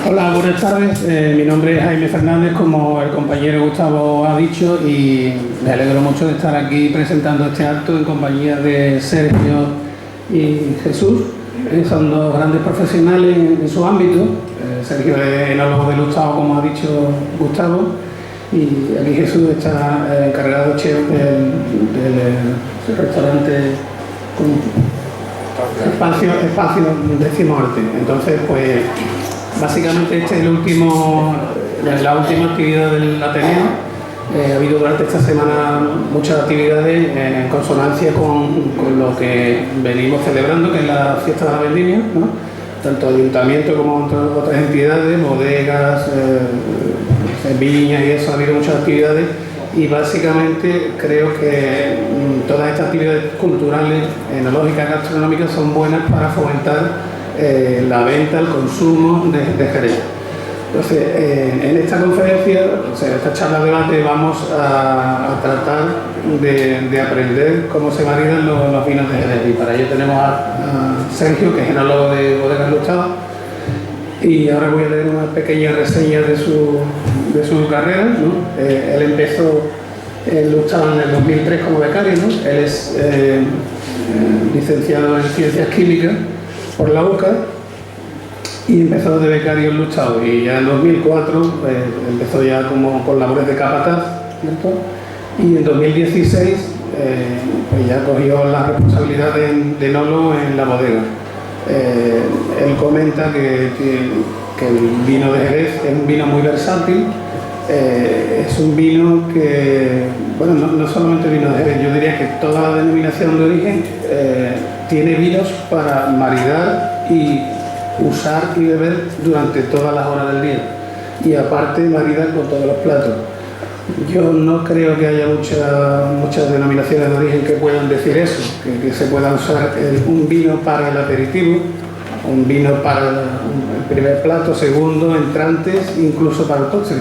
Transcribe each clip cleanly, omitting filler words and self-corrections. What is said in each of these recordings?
Hola, buenas tardes. Mi nombre es Jaime Fernández, como el compañero Gustavo ha dicho, y me alegro mucho de estar aquí presentando este acto en compañía de Sergio y Jesús. Son dos grandes profesionales en su ámbito. Sergio es enólogo de Lustau, como ha dicho Gustavo, y aquí Jesús está encargado chef del restaurante Espacio Décimo Arte. Entonces, pues básicamente este es la última actividad del Ateneo. Ha habido durante esta semana muchas actividades en consonancia con lo que venimos celebrando, que es la fiesta de la vendimia, ¿no? Tanto ayuntamiento como otras entidades, bodegas, viñas y eso, ha habido muchas actividades. Y básicamente creo que todas estas actividades culturales, enológicas, gastronómicas son buenas para fomentar la venta, el consumo de Jerez. Entonces, en esta conferencia, o sea, en esta charla de debate, vamos a tratar de aprender cómo se maridan los vinos de Jerez. Y para ello tenemos a Sergio, que es enólogo de Bodegas Lustau. Y ahora voy a leer una pequeña reseña de su carrera, ¿no? Él empezó en Lustau en el 2003 como becario, ¿no? Él es licenciado en Ciencias Químicas por la UCA y empezó de becario en Lustau, y ya en 2004 empezó ya como con labores de capataz, ¿cierto? Y en 2016 pues ya cogió la responsabilidad de enólogo en la bodega. Él comenta que el vino de Jerez es un vino muy versátil. Es un vino que, bueno, no solamente vino de Jerez, yo diría que toda la denominación de origen tiene vinos para maridar y usar y beber durante todas las horas del día, y aparte maridar con todos los platos. Yo no creo que haya muchas denominaciones de origen que puedan decir eso, que se pueda usar un vino para el aperitivo, un vino para el primer plato, segundo, entrantes, incluso para el postre.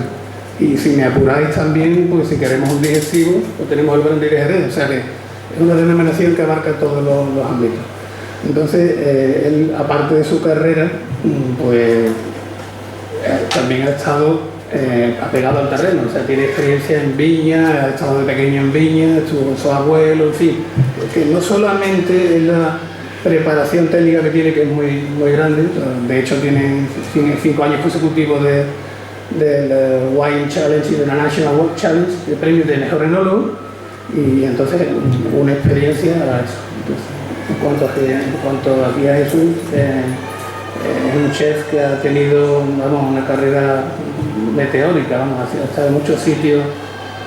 Y si me apuráis también, pues si queremos un digestivo, pues tenemos el brandy de Jerez. O sea que es una denominación que abarca todos los ámbitos. Entonces, él, aparte de su carrera, pues también ha estado apegado al terreno. O sea, tiene experiencia en viña, ha estado de pequeño en viña, estuvo con su abuelo, en fin. Que no solamente es la preparación técnica que tiene, que es muy grande. De hecho, tiene 5 años consecutivos del Wine Challenge y de la National World Challenge, el premio de mejor enólogo, y entonces una experiencia a eso. Entonces, en cuanto aquí a Jesús, es un chef que ha tenido, vamos, una carrera meteórica, vamos, ha estado en muchos sitios.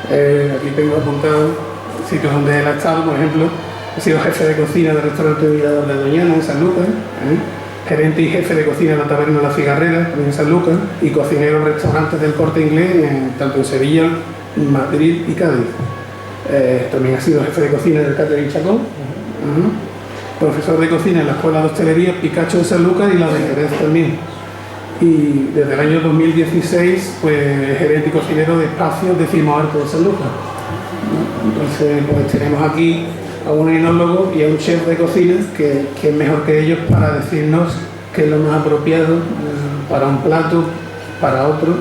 Aquí tengo apuntado sitios donde él ha estado. Por ejemplo, ha sido jefe de cocina del restaurante Mirador de Doñana en San Lucas, gerente y jefe de cocina de la taberna La Cigarrera, también en San Lucas, y cocinero en restaurantes del Corte Inglés, tanto en Sevilla, Madrid y Cádiz. También ha sido jefe de cocina del Catering Chacón, profesor de cocina en la Escuela de Hostelería Picacho de San Lucas y la de Jerez también. Y desde el año 2016, pues gerente y cocinero de Espacios Décimo Arte de San Lucas. Entonces, pues tenemos aquí a un enólogo y a un chef de cocina que es mejor que ellos para decirnos qué es lo más apropiado para un plato, para otro,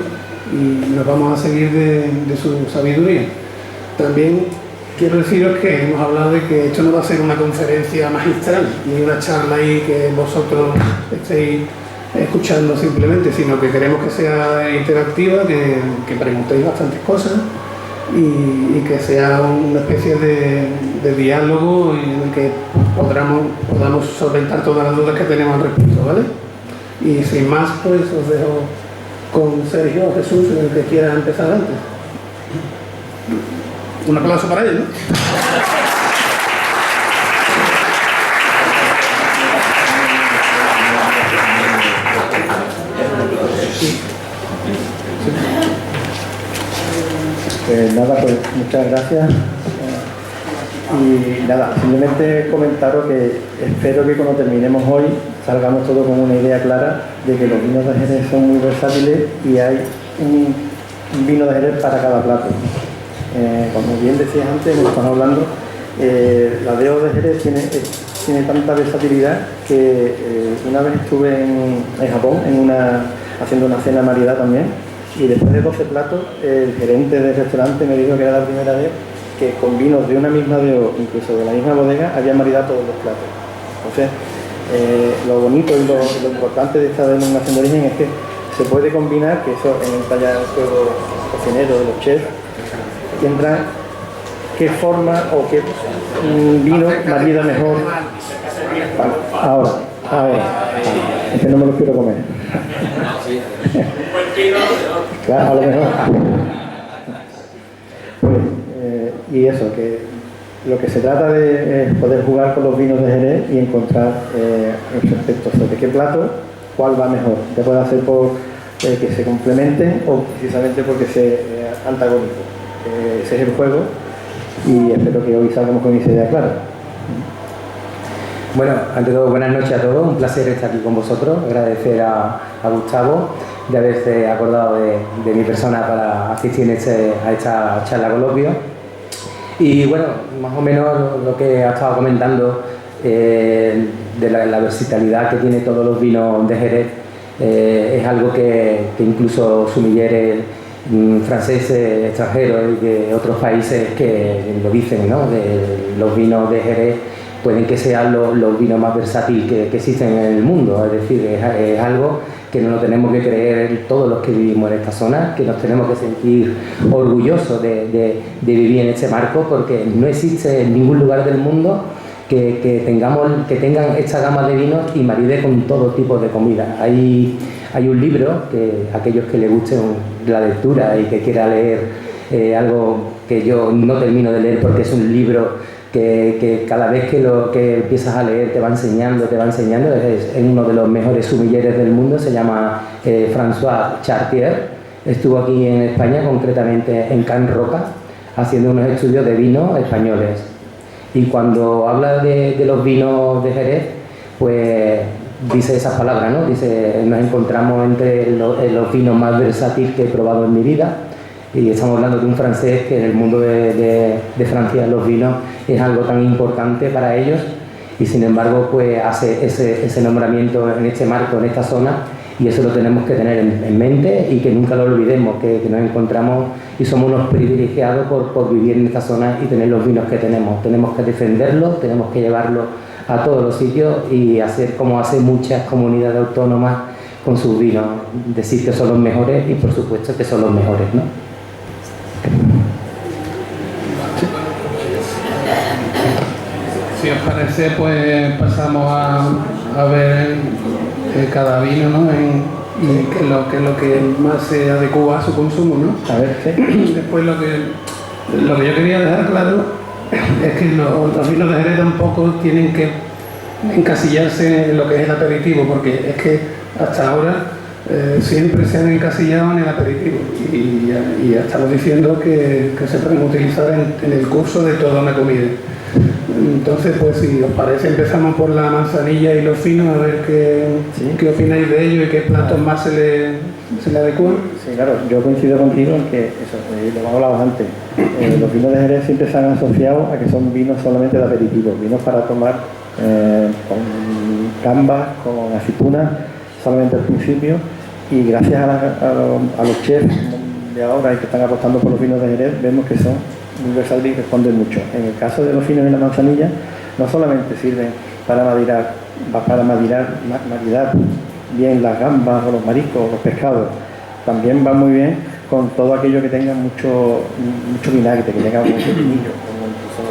y nos vamos a seguir de su sabiduría. También quiero deciros que hemos hablado de que esto no va a ser una conferencia magistral, ni una charla ahí que vosotros estéis escuchando simplemente, sino que queremos que sea interactiva, que preguntéis bastantes cosas, y que sea una especie de diálogo en el que podamos solventar todas las dudas que tenemos al respecto, ¿vale? Y sin más, pues os dejo con Sergio o Jesús, el que quiera empezar antes. Un aplauso para él, ¿no? Nada, pues muchas gracias. Y nada, simplemente comentaros que espero que cuando terminemos hoy salgamos todos con una idea clara de que los vinos de Jerez son muy versátiles y hay un vino de Jerez para cada plato. Como bien decías antes, hemos estado hablando, la DO de Jerez tiene tanta versatilidad que una vez estuve en Japón en una haciendo una cena maridada también, y después de 12 platos, el gerente del restaurante me dijo que era la primera vez que con vinos de una misma DO, incluso de la misma bodega, había maridado todos los platos. Entonces, lo bonito y lo importante de esta denominación de origen es que se puede combinar, que eso entra ya en el juego cocinero de los chefs, que entra qué forma o qué vino marida mejor. Vale, ahora, es que no me lo quiero comer. Claro, a lo mejor. Pues, y eso, que lo que se trata de es poder jugar con los vinos de Jerez y encontrar respecto sobre qué plato, cuál va mejor. Ya puede hacer por que se complementen o precisamente porque se antagonizan. Ese es el juego y espero que hoy salgamos con esa idea clara. Bueno, ante todo, buenas noches a todos. Un placer estar aquí con vosotros. Agradecer a Gustavo de haberse acordado de mi persona para asistir a esta charla coloquio. Y bueno, más o menos lo que ha estado comentando de la versatilidad que tiene todos los vinos de Jerez es algo que incluso sumilleres franceses, extranjeros y de otros países que lo dicen, ¿no? De los vinos de Jerez pueden que sean los vinos más versátiles que existen en el mundo. Es decir, es algo que no nos tenemos que creer todos los que vivimos en esta zona, que nos tenemos que sentir orgullosos de vivir en este marco, porque no existe en ningún lugar del mundo que tengan esta gama de vinos y maride con todo tipo de comida. Hay un libro que aquellos que les guste la lectura y que quiera leer algo que yo no termino de leer porque es un libro que cada vez que empiezas a leer te va enseñando, es uno de los mejores sumilleres del mundo, se llama François Chartier, estuvo aquí en España, concretamente en Can Roca, haciendo unos estudios de vinos españoles. Y cuando habla de los vinos de Jerez, pues dice esas palabras, ¿no? Dice, nos encontramos entre los vinos más versátiles que he probado en mi vida. Y estamos hablando de un francés que en el mundo de Francia los vinos es algo tan importante para ellos y sin embargo pues hace ese nombramiento en este marco, en esta zona, y eso lo tenemos que tener en mente y que nunca lo olvidemos, que nos encontramos y somos unos privilegiados por vivir en esta zona y tener los vinos que tenemos. Tenemos que defenderlos, tenemos que llevarlos a todos los sitios y hacer como hacen muchas comunidades autónomas con sus vinos, decir que son los mejores y por supuesto que son los mejores, ¿no? Si os parece, pues pasamos a ver cada vino, ¿no? Y qué es lo que más se adecua a su consumo, ¿no? A ver, sí. Después lo que yo quería dejar claro es que los vinos de Jerez tampoco tienen que encasillarse en lo que es el aperitivo, porque es que hasta ahora siempre se han encasillado en el aperitivo y ya estamos diciendo que se pueden utilizar en el curso de toda una comida. Entonces, pues si os parece, empezamos por la manzanilla y los finos, a ver qué opináis de ello y qué platos más se le adecúan. Sí, claro, yo coincido contigo en que, eso, lo hemos hablado antes, los vinos de Jerez siempre se han asociado a que son vinos solamente de aperitivo, vinos para tomar con gambas, con aceitunas, solamente al principio, y gracias a los chefs de ahora y que están apostando por los vinos de Jerez, vemos que son muy versátiles y responden mucho. En el caso de los finos y la manzanilla, no solamente sirven para maridar bien las gambas o los mariscos o los pescados, también va muy bien con todo aquello que tenga mucho vinagre, que tenga mucho vinillo, como incluso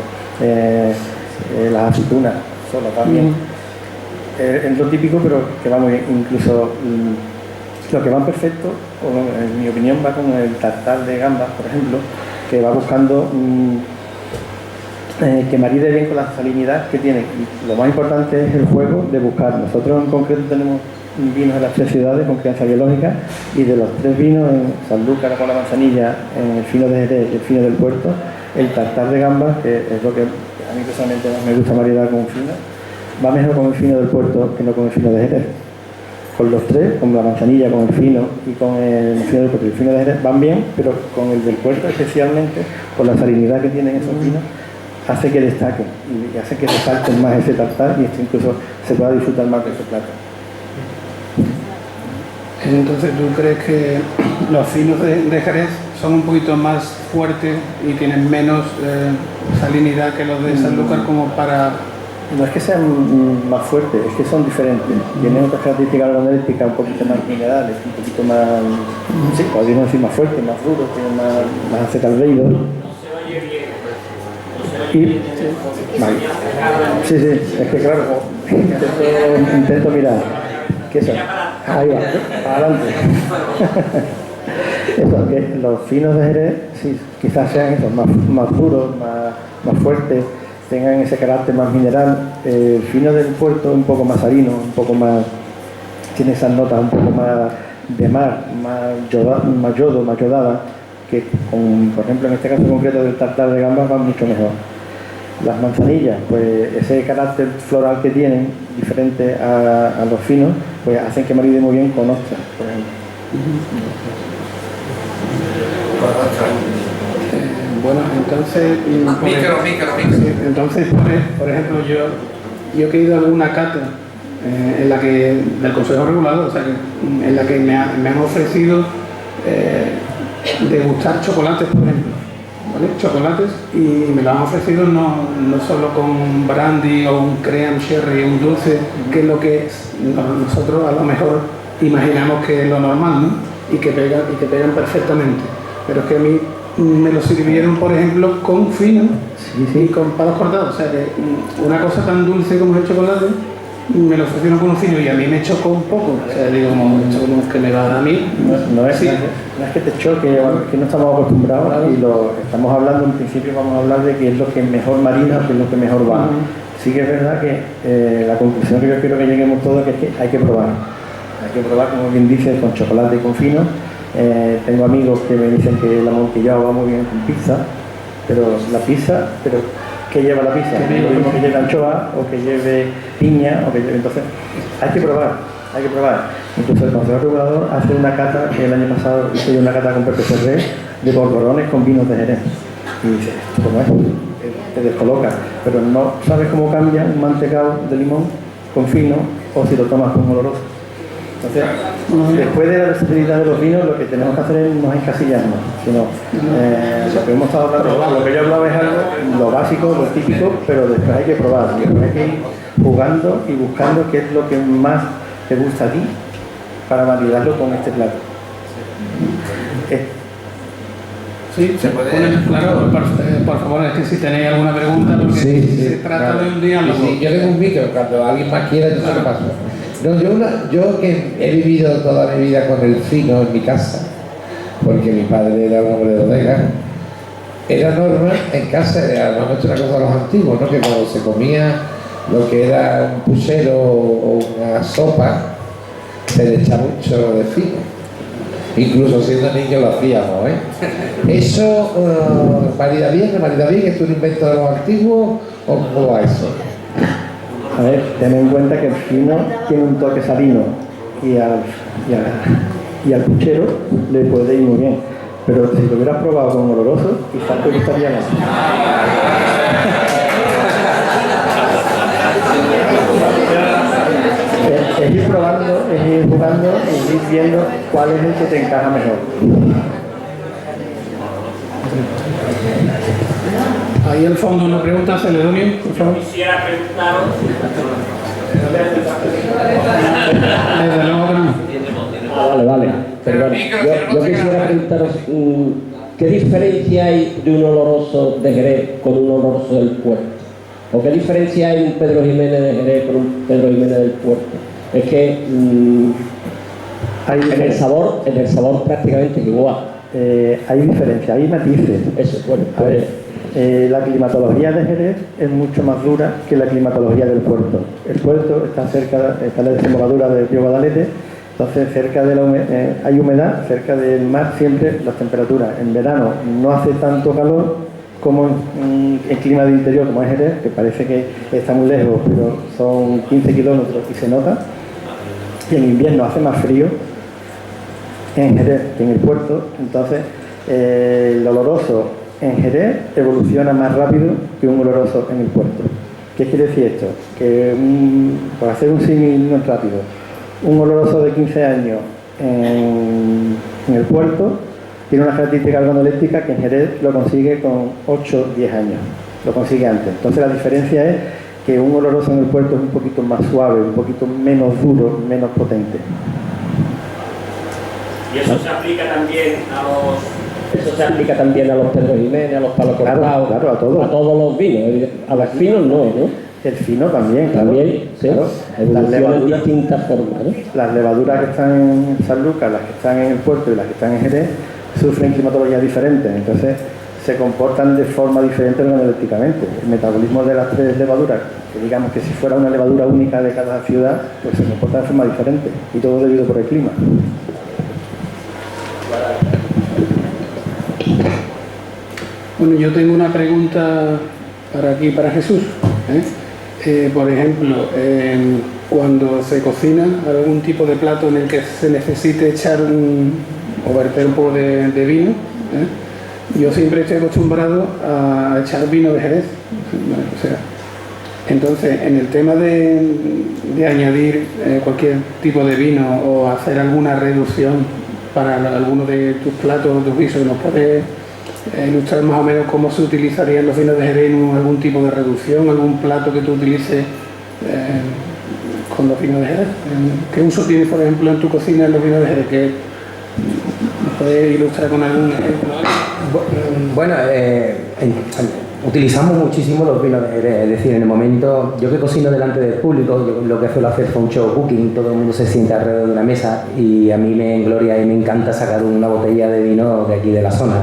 las aceitunas solas también. Es lo típico, pero que va muy bien. Incluso lo que va perfecto, o en mi opinión, va con el tartar de gambas, por ejemplo, que va buscando que maride bien con la salinidad que tiene. Y lo más importante es el juego de buscar. Nosotros en concreto tenemos vinos en las 3 ciudades con crianza biológica, y de los 3 vinos, en Sanlúcar con la manzanilla, en el fino de Jerez y el fino del Puerto, el tartar de gambas, que es lo que a mí personalmente más me gusta maridar con un fino, va mejor con el fino del Puerto que no con el fino de Jerez. Con los 3, con la manzanilla, con el fino y con el fino del Puerto y el fino de Jerez van bien, pero con el del Puerto especialmente, por la salinidad que tienen esos vinos, hace que destaquen y hace que resalten más ese tartar, y esto incluso se pueda disfrutar más de ese plato. Entonces, ¿tú crees que los finos de Jerez son un poquito más fuertes y tienen menos salinidad que los de Sanlúcar como para...? No es que sean más fuertes, es que son diferentes. Tienen otras características organolépticas un poquito más minerales, un poquito más, sí, podríamos decir más fuertes, más duros, tienen más acetaldehído. Y, vale. Sí, es que claro, intento mirar. ¿Qué es eso? Ahí va, para adelante. Eso, que los finos de Jerez, sí, quizás sean esos, más duros, más fuertes, tengan ese carácter más mineral. El fino del puerto es un poco más harino, un poco más, tiene esas notas un poco más de mar, más yodada, que por ejemplo en este caso concreto del tartar de gambas va mucho mejor. Las manzanillas, pues ese carácter floral que tienen, diferente a los finos, pues hacen que maride muy bien con ostras, por ejemplo. Bueno, entonces... Sí, entonces, por ejemplo, yo he ido a alguna cata en la que, del Consejo Regulador, o sea, en la que me han ofrecido degustar chocolates, por ejemplo, ¿vale? Chocolates, y me lo han ofrecido no solo con brandy o un cream sherry, un dulce, que es lo que nosotros a lo mejor imaginamos que es lo normal, ¿no? Y que pegan perfectamente, pero es que a mí me lo sirvieron, por ejemplo, con fino y con palos cortados, o sea que una cosa tan dulce como el chocolate me lo ofrecieron con un fino y a mí me chocó un poco, o sea, digo, como que me va a dar a mí. No es que te choque, es que no estamos acostumbrados, claro. Y lo estamos hablando, en principio vamos a hablar de que es lo que mejor marina, que es lo que mejor va. Sí que es verdad que la conclusión que yo quiero que lleguemos todos es que hay que probar, como bien dice, con chocolate y con fino. Tengo amigos que me dicen que el amontillado va muy bien con pizza, pero la pizza, ¿qué lleva la pizza? Lo mismo que lleve anchoa o que lleve piña, entonces hay que probar. Incluso el Consejo Regulador hace una cata, que el año pasado hice yo una cata con Pepe Ferrer de polvorones con vinos de Jerez. Y dices, ¿cómo es? Te descoloca, pero no sabes cómo cambia un mantecado de limón con fino o si lo tomas con oloroso. Entonces, después de la versatilidad de los vinos, lo que tenemos que hacer es no encasillarnos, sino lo que hemos estado hablando, lo que yo hablaba es algo, lo básico, lo típico, pero después hay que probar, después hay que ir jugando y buscando qué es lo que más te gusta a ti para validarlo con este plato. Sí, se puede. Claro, por favor, es que si tenéis alguna pregunta, porque se trata de un diálogo. Sí, yo tengo un micro, cuando alguien más quiera, yo se lo paso. No, yo que he vivido toda mi vida con el fino en mi casa, porque mi padre era un hombre de bodega, era norma en casa, además una cosa de los antiguos, ¿no? Que cuando se comía lo que era un puchero o una sopa, se le echa mucho de fino. Incluso siendo niños lo hacíamos, ¿eh? ¿Eso marida bien? ¿Es un invento de los antiguos o cómo va eso? A ver, ten en cuenta que el fino tiene un toque salino y al puchero le puede ir muy bien. Pero si lo hubieras probado con oloroso, quizás te gustaría más. Es ir probando, es ir jugando, es ir viendo cuál es el que te encaja mejor. Ahí al fondo una pregunta, Celedonio, por favor. Quisiera preguntaros. Desde luego que no. Vale. Perdón. Yo quisiera preguntaros ¿qué diferencia hay de un oloroso de Jerez con un oloroso del puerto? ¿O qué diferencia hay de un Pedro Jiménez de Jerez con un Pedro Jiménez del puerto? Es que en el sabor prácticamente igual. Hay diferencia, hay matices. Eso, bueno. A ver, la climatología de Jerez es mucho más dura que la climatología del puerto. El puerto está en la desembocadura del río Guadalete, entonces cerca de hay humedad, cerca del mar siempre las temperaturas. En verano no hace tanto calor como en el clima de interior, como es Jerez, que parece que está muy lejos, pero son 15 kilómetros y se nota. Y en invierno hace más frío en Jerez que en el puerto, entonces el oloroso en Jerez evoluciona más rápido que un oloroso en el puerto. ¿Qué quiere decir esto? Que por hacer un símil no rápido, un oloroso de 15 años en el puerto tiene una característica organoléctrica que en Jerez lo consigue con 8 o 10 años, lo consigue antes. Entonces la diferencia es que un oloroso en el puerto es un poquito más suave, un poquito menos duro, menos potente. Y eso se aplica también a los Pedro Jiménez, a los Palos Cortados, claro, a todos. A todos los vinos. A los finos no. El fino también, claro. También, sí. Claro. Las levaduras de distintas formas, ¿no? Las levaduras que están en San Lucas, las que están en el puerto y las que están en Jerez, sufren climatologías diferentes. Entonces, se comportan de forma diferente organolépticamente. El metabolismo de las 3 levaduras, que digamos que si fuera una levadura única de cada ciudad, pues se comporta de forma diferente. Y todo debido por el clima. Bueno, yo tengo una pregunta para Jesús. Por ejemplo, cuando se cocina algún tipo de plato en el que se necesite echar o verter un poco de vino, yo siempre estoy acostumbrado a echar vino de Jerez. O sea, entonces, en el tema de añadir cualquier tipo de vino o hacer alguna reducción para alguno de tus platos, tus guisos, ¿nos puedes ilustrar más o menos cómo se utilizarían los vinos de Jerez en algún tipo de reducción, algún plato que tú utilices con los vinos de Jerez? ¿Qué uso tienes, por ejemplo, en tu cocina en los vinos de Jerez? ¿Me puedes ilustrar con algún ejemplo? Bueno, utilizamos muchísimo los vinos de Jerez, es decir, en el momento, yo que cocino delante del público, yo lo que suelo hacer fue un show cooking, todo el mundo se sienta alrededor de una mesa y a mí me engloria y me encanta sacar una botella de vino de aquí de la zona.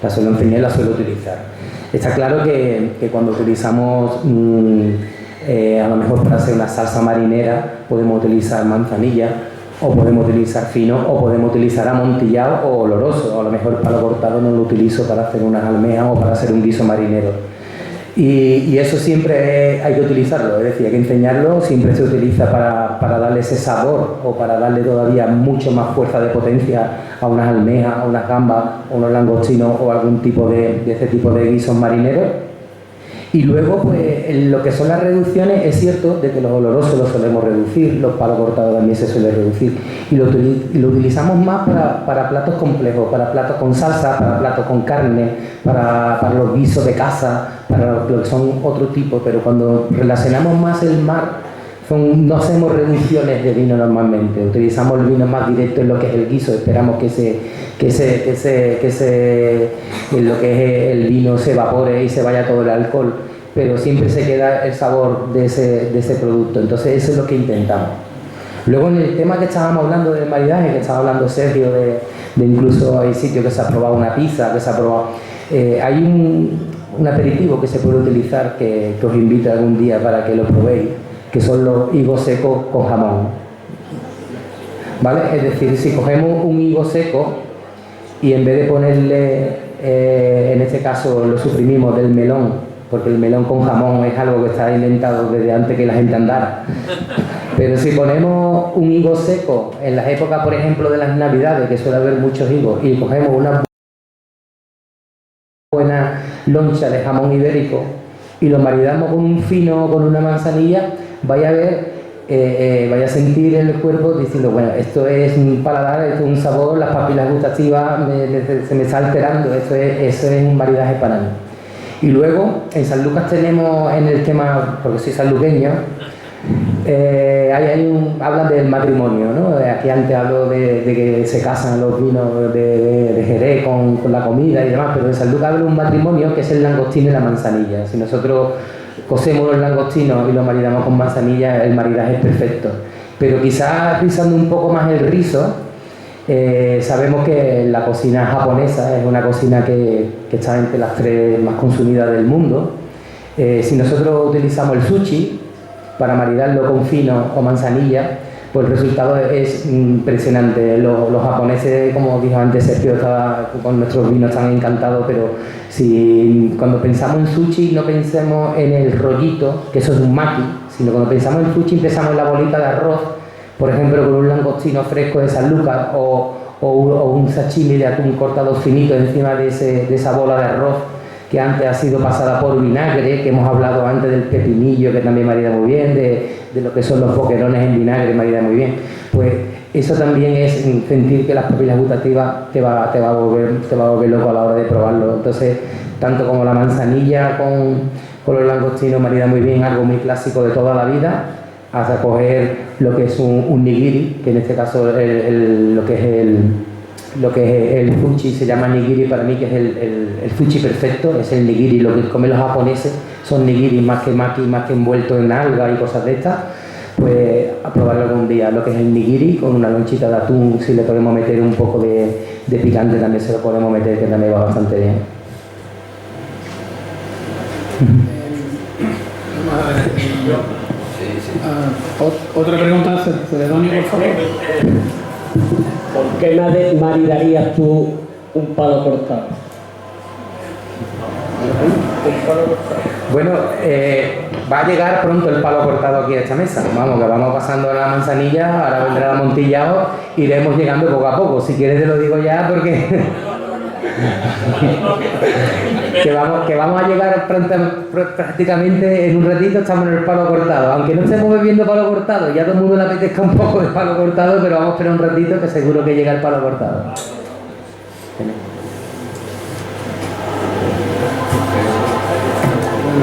La suelo empeñar y la suelo utilizar. Está claro que cuando utilizamos, a lo mejor para hacer una salsa marinera, podemos utilizar manzanilla, o podemos utilizar fino, o podemos utilizar amontillado o oloroso. A lo mejor palo cortado no lo utilizo para hacer unas almejas o para hacer un guiso marinero. Y eso siempre hay que utilizarlo, es decir, hay que enseñarlo, siempre se utiliza para darle ese sabor o para darle todavía mucho más fuerza de potencia a unas almejas, a unas gambas, a unos langostinos o algún tipo de ese tipo de guisos marineros. Y luego, pues, en lo que son las reducciones, es cierto de que los olorosos los solemos reducir, los palos cortados también se suele reducir, y lo utilizamos más para platos complejos, para platos con salsa, para platos con carne, para los guisos de caza, para lo que son otro tipo, pero cuando relacionamos más el mar, no hacemos reducciones de vino normalmente, utilizamos el vino más directo en lo que es el guiso, esperamos que lo que es el vino se evapore y se vaya todo el alcohol, pero siempre se queda el sabor de ese producto, entonces eso es lo que intentamos. Luego en el tema que estábamos hablando del maridaje, que estaba hablando Sergio, de incluso hay sitios que se ha probado una pizza, que se ha probado, hay un aperitivo que se puede utilizar que os invito algún día para que lo probéis, que son los higos secos con jamón, ¿vale? Es decir, si cogemos un higo seco y en vez de ponerle, en este caso lo suprimimos del melón, porque el melón con jamón es algo que está inventado desde antes que la gente andara, pero si ponemos un higo seco en las épocas, por ejemplo, de las navidades, que suele haber muchos higos, y cogemos una buena loncha de jamón ibérico y lo maridamos con un fino o con una manzanilla, vaya a ver, vaya a sentir en el cuerpo diciendo, bueno, esto es un paladar, esto es un sabor, las papilas gustativas se me está alterando, eso es un maridaje para mí. Y luego en San Lucas tenemos en el tema, porque soy sanluqueño, hablan del matrimonio, ¿no? Aquí antes hablo de que se casan los vinos de Jerez con la comida y demás, pero en San Lucas habla de un matrimonio que es el langostino y la manzanilla. Si nosotros cocemos los langostinos y los maridamos con manzanilla, el maridaje es perfecto. Pero quizás rizando un poco más el rizo, sabemos que la cocina japonesa es una cocina que está entre las 3 más consumidas del mundo. Si nosotros utilizamos el sushi para maridarlo con fino o manzanilla, pues el resultado es impresionante. Los japoneses, como dijo antes Sergio, con nuestros vinos están encantados, pero si cuando pensamos en sushi no pensemos en el rollito, que eso es un maki, sino cuando pensamos en sushi pensamos en la bolita de arroz, por ejemplo con un langostino fresco de San Lucas o un sashimi de atún cortado finito encima de esa bola de arroz que antes ha sido pasada por vinagre, que hemos hablado antes del pepinillo, que también marida muy bien, de lo que son los boquerones en vinagre, marida muy bien. Pues eso también es sentir que las papilas gustativas te va a volver loco a la hora de probarlo. Entonces, tanto como la manzanilla con los langostinos marida muy bien, algo muy clásico de toda la vida, hasta coger lo que es un nigiri, que en este caso lo que es el fuchi se llama nigiri para mí, que es el fuchi perfecto, es el nigiri. Lo que comen los japoneses son nigiri más que maki, más que envueltos en alga y cosas de estas. Pues a probarlo algún día, lo que es el nigiri con una lonchita de atún. Si le podemos meter un poco de picante también se lo podemos meter, que también va bastante bien. Otra pregunta, Celedonio, por favor. ¿Por qué maridarías tú un palo cortado? Bueno, va a llegar pronto el palo cortado aquí a esta mesa. Vamos, que vamos pasando la manzanilla, ahora vendrá el amontillado, iremos llegando poco a poco. Si quieres te lo digo ya porque que vamos a llegar prácticamente en un ratito, estamos en el palo cortado. Aunque no estemos bebiendo palo cortado, ya todo el mundo le apetezca un poco de palo cortado, pero vamos a esperar un ratito que seguro que llega el palo cortado.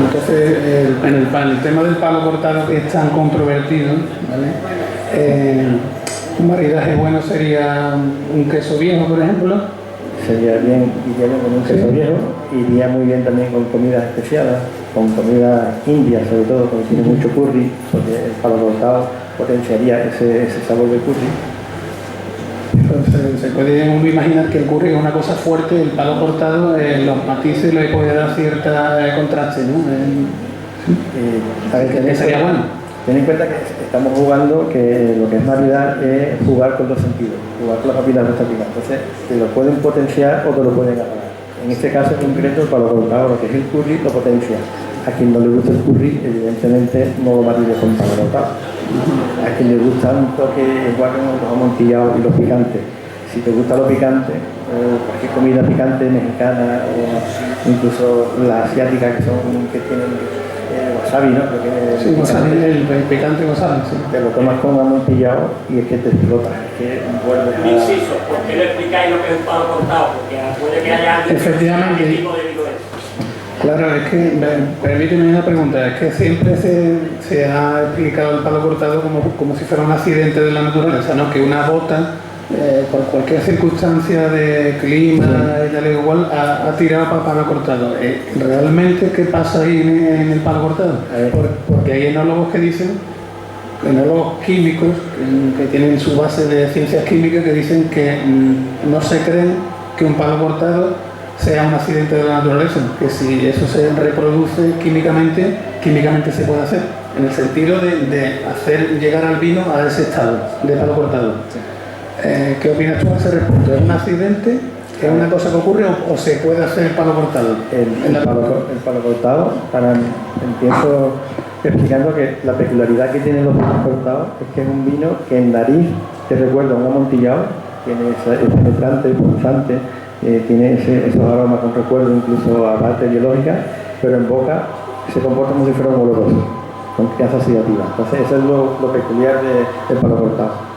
Entonces, el tema del palo cortado que es tan controvertido, ¿vale? Un maridaje bueno sería un queso viejo, por ejemplo. Sería bien, iría bien con un queso viejo, iría muy bien también con comidas especiadas, con comida india sobre todo, porque tiene mucho curry, porque el palo cortado potenciaría ese sabor de curry. Entonces, se puede uno imaginar que el curry es una cosa fuerte, el palo cortado, los matices le puede dar cierta contraste, ¿no? Que sería bueno. Ten en cuenta que estamos jugando, que lo que es maridar es jugar con los sentidos, jugar con las papilas gustativas. Entonces, te lo pueden potenciar o te lo pueden apagar. En este caso en concreto, el palo cortado, lo que es el curry, lo potencia. A quien no le gusta el curry, evidentemente no lo maride con palo cortado. A quien le gusta un toque igual que los amontillados y los picantes. Si te gusta lo picante, cualquier comida picante mexicana o incluso la asiática que tienen wasabi, ¿no? Sí, wasabi, el picante wasabi, sí. Te lo tomas con amontillado y es que te explota, es que vuelves a... Inciso, ¿por qué no explicáis lo que es un palo cortado? Porque puede que haya alguien efectivamente. que tipo de vino es. Claro, es que, permíteme una pregunta, es que siempre se ha explicado el palo cortado como si fuera un accidente de la naturaleza, ¿no? Que una bota, por cualquier circunstancia de clima y tal igual, ha tirado para palo cortado. ¿Realmente qué pasa ahí en el palo cortado? Porque hay enólogos que dicen, enólogos químicos, que tienen su base de ciencias químicas, que dicen que no se creen que un palo cortado sea un accidente de la naturaleza, que si eso se reproduce químicamente se puede hacer, en el sentido de hacer llegar al vino a ese estado de palo cortado. ¿Qué opinas tú a ese respecto? ¿Es un accidente? ¿Es una cosa que ocurre o se puede hacer el palo cortado? El palo cortado, empiezo explicando que la peculiaridad que tienen los palos cortados es que es un vino que en nariz te recuerda a un amontillado, tiene ese penetrante, punzante, tiene esos aromas con recuerdo incluso a parte biológica, pero en boca se comporta como si fuera un oloroso, con crianza oxidativa. Entonces eso es lo peculiar del palo cortado.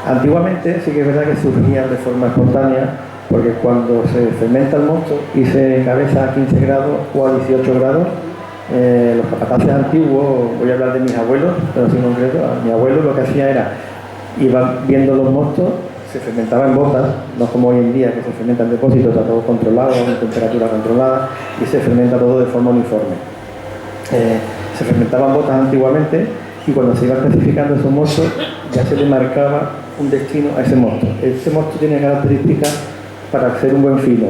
Antiguamente sí que es verdad que surgían de forma espontánea, porque cuando se fermenta el mosto y se encabeza a 15 grados o a 18 grados, los capataces antiguos, voy a hablar de mis abuelos, pero sin concreto, mi abuelo lo que hacía era, iba viendo los mostos, se fermentaba en botas, no como hoy en día que se fermenta en depósitos, está todo controlado, en temperatura controlada y se fermenta todo de forma uniforme. Se fermentaban botas antiguamente y cuando se iba especificando esos mostos ya se le marcaba un destino a ese mosto. Ese mosto tiene características para ser un buen fino,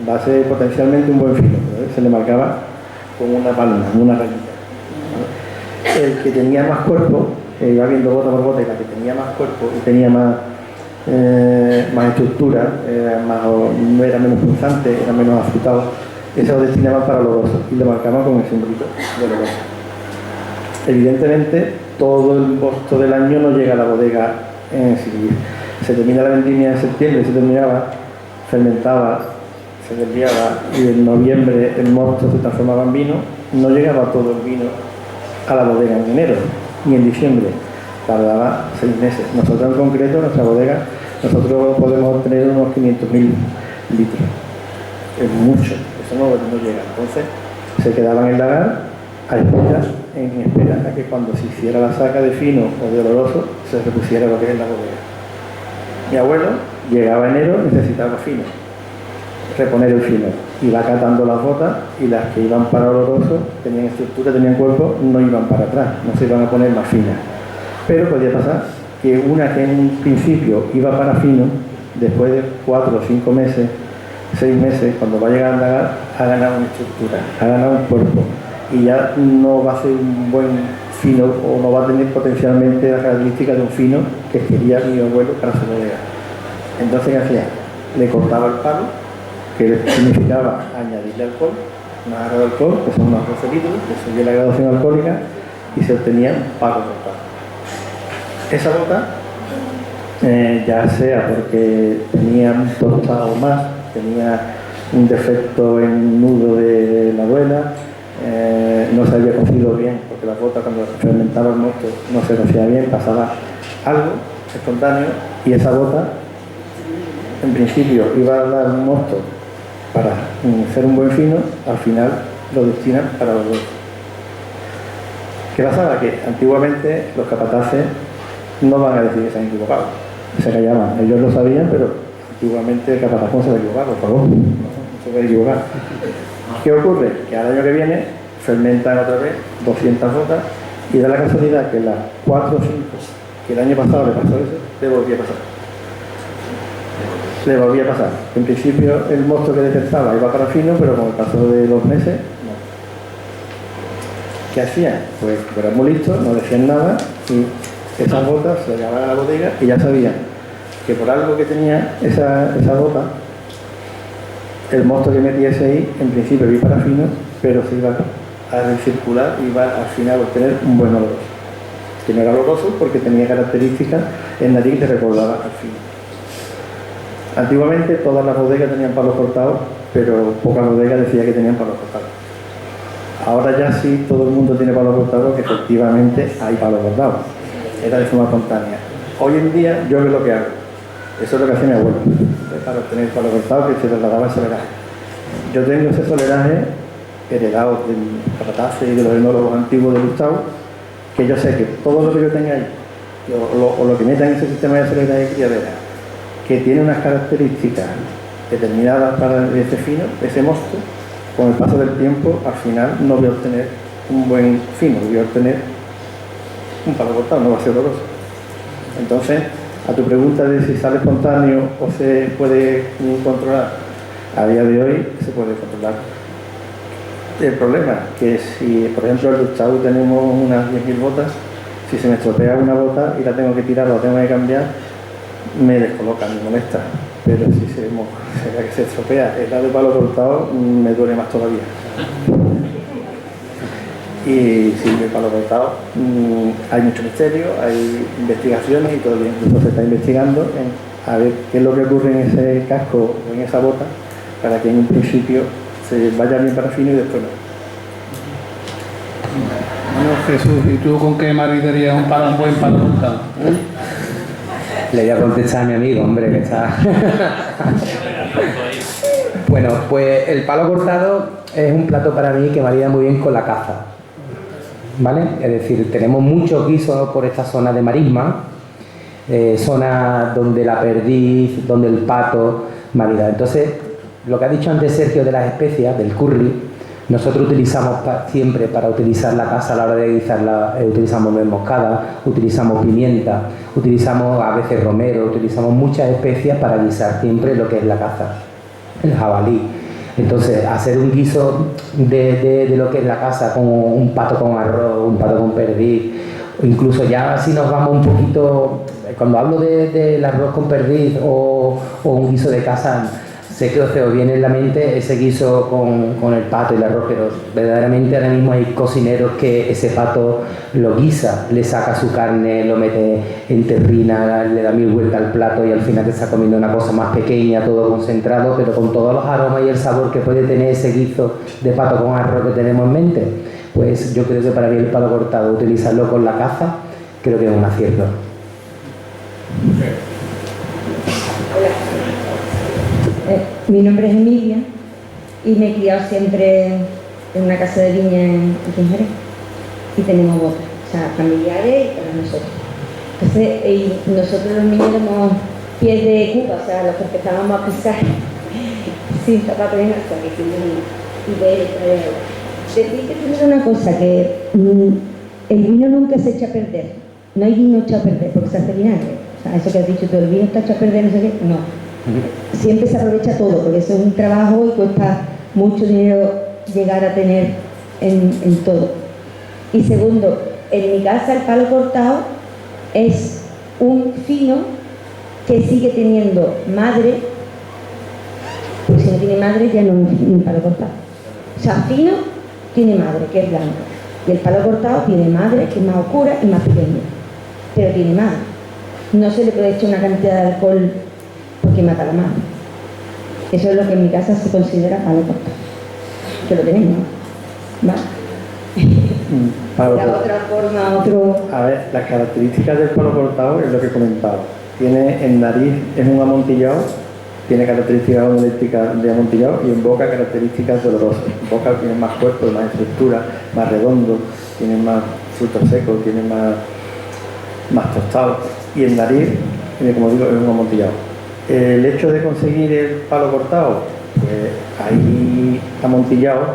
va a ser potencialmente un buen fino, se le marcaba con una palma, una rayita. El que tenía más cuerpo, iba viendo bota por bota, y la que tenía más cuerpo y tenía más estructura, no era menos punzante, era menos afrutado, ese lo destinaban para oloroso y lo marcaban con el simbolito de oloroso. Evidentemente, todo el mosto del año no llega a la bodega. Si se termina la vendimia en septiembre, se terminaba, fermentaba, se desviaba y en noviembre el mosto se transformaba en vino, no llegaba todo el vino a la bodega en enero ni en diciembre. tardaba 6 meses. Nosotros en concreto, en nuestra bodega, nosotros podemos obtener unos 500.000 litros. Es mucho, eso no llega. Entonces se quedaba en el lagar a espera a que cuando se hiciera la saca de fino o de oloroso se repusiera lo que es la bodega. Mi abuelo llegaba enero, necesitaba fino, reponer el fino, iba catando las botas y las que iban para oloroso tenían estructura, tenían cuerpo, no iban para atrás, no se iban a poner más finas. Pero podía pasar que una que en un principio iba para fino, después de 4 o 5 meses, 6 meses, cuando va a llegar al lagar, ha ganado una estructura, ha ganado un cuerpo y ya no va a ser un buen fino o no va a tener potencialmente las características de un fino que quería mi abuelo para su bodega. Entonces, ¿qué hacía? Le cortaba el palo, que significaba añadirle alcohol, una jarra de alcohol, que son unos 12 litros, que subía la graduación alcohólica y se obtenía un palo cortado. Esa bota, ya sea porque tenía un tostado más, tenía un defecto en un nudo de la duela, no se había cocido bien, porque la bota cuando se fermentaba el mosto no se cocía bien, pasaba algo espontáneo y esa bota en principio iba a dar un mosto para hacer un buen fino, al final lo destinan para los dos. ¿Qué pasaba? Que antiguamente los capataces no van a decir que se han equivocado, se callaban, ellos lo sabían, pero antiguamente el capataz no se va a equivocar, por favor, no se puede equivocar. ¿Qué ocurre? Que al año que viene fermentan otra vez 200 botas y da la casualidad que las 4 o 5 que el año pasado le pasó eso, le volvía a pasar. Le volvía a pasar. En principio el mosto que detectaba iba para fino, pero con el paso de los meses, no. ¿Qué hacían? Pues eran muy listos, no decían nada y esas botas se llevaban a la bodega y ya sabían que por algo que tenía esa bota, el mosto que metiese ahí, en principio iba para fino, pero se iba a recircular y iba al final a obtener un buen oloroso. Que no era oloroso porque tenía características en nariz que recordaba al fino. Antiguamente todas las bodegas tenían palos cortados, pero pocas bodegas decían que tenían palos cortados. Ahora ya sí todo el mundo tiene palos cortados, porque efectivamente hay palos cortados. Era de forma espontánea. Hoy en día yo lo que hago, eso es lo que hacía mi abuelo, para obtener palo cortado, que se trasladaba el soleraje. Yo tengo ese soleraje heredado del capataz y de los enólogos antiguos de Gustavo, que yo sé que todo lo que yo tenga ahí, o lo que meta en ese sistema de soleraje y criadera, que tiene unas características determinadas para ese fino, ese mosto, con el paso del tiempo, al final no voy a obtener un buen fino, voy a obtener un palo cortado, no va a ser oloroso. Entonces, a tu pregunta de si sale espontáneo o se puede controlar, a día de hoy se puede controlar. El problema es que si, por ejemplo, en el Gustavo tenemos unas 10.000 botas, si se me estropea una bota y la tengo que tirar o la tengo que cambiar, me descoloca, me molesta. Pero si se estropea el lado de palo cortado, me duele más todavía. Y si el palo cortado, hay mucho misterio, hay investigaciones y todo bien. Entonces se está investigando a ver qué es lo que ocurre en ese casco o en esa bota para que en un principio se vaya bien para fino y después no. Bueno, Jesús, ¿y tú con qué maridarías un buen palo cortado? Le voy a contestar a mi amigo, hombre, que está... Bueno, pues el palo cortado es un plato para mí que marida muy bien con la caza, ¿vale? Es decir, tenemos muchos guisos por esta zona de marisma, zona donde la perdiz, donde el pato marida. Entonces, lo que ha dicho antes Sergio de las especias, del curry, nosotros utilizamos siempre para utilizar la caza a la hora de guisarla, utilizamos nuez moscada, utilizamos pimienta, utilizamos a veces romero, utilizamos muchas especias para guisar siempre lo que es la caza, el jabalí. Entonces, hacer un guiso de lo que es la caza con un pato con arroz, un pato con perdiz, o incluso ya si nos vamos un poquito, cuando hablo del arroz con perdiz o un guiso de caza, sé que os viene en la mente ese guiso con el pato y el arroz, pero verdaderamente ahora mismo hay cocineros que ese pato lo guisa, le saca su carne, lo mete en terrina, le da 1000 vueltas al plato y al final te está comiendo una cosa más pequeña, todo concentrado, pero con todos los aromas y el sabor que puede tener ese guiso de pato con arroz que tenemos en mente. Pues yo creo que para mí el palo cortado, utilizarlo con la caza, creo que es un acierto. Mi nombre es Emilia y me he criado siempre en una casa de viña en Jerez y tenemos botas, o sea, familiares y para nosotros. Entonces, y nosotros los niños éramos pies de Cuba, o sea, los que empezábamos a pisar sin zapatos ni nada, y ver y traer. Decirte primero una cosa, que el vino nunca se echa a perder, no hay vino echado a perder porque se hace vinagre. O sea, eso que has dicho tú, el vino está hecho a perder, no sé qué, no. Siempre se aprovecha todo, porque eso es un trabajo y cuesta mucho dinero llegar a tener en todo. Y segundo, en mi casa el palo cortado es un fino que sigue teniendo madre, porque si no tiene madre ya no es un palo cortado. O sea, fino tiene madre, que es blanco, y el palo cortado tiene madre, que es más oscura y más pequeña, pero tiene madre. No se le puede echar una cantidad de alcohol porque mata a la madre. Eso es lo que en mi casa se considera palo cortado, que lo tenemos, ¿vale? La otra forma, otro... A ver, las características del palo cortado es lo que he comentado. Tiene en nariz, es un amontillado, tiene características homoeléctricas de amontillado, y en boca características dolorosas. En boca tiene más cuerpo, más estructura, más redondo, tiene más frutos secos, tiene más tostado. Y en nariz, como digo, es un amontillado. El hecho de conseguir el palo cortado, pues hay amontillados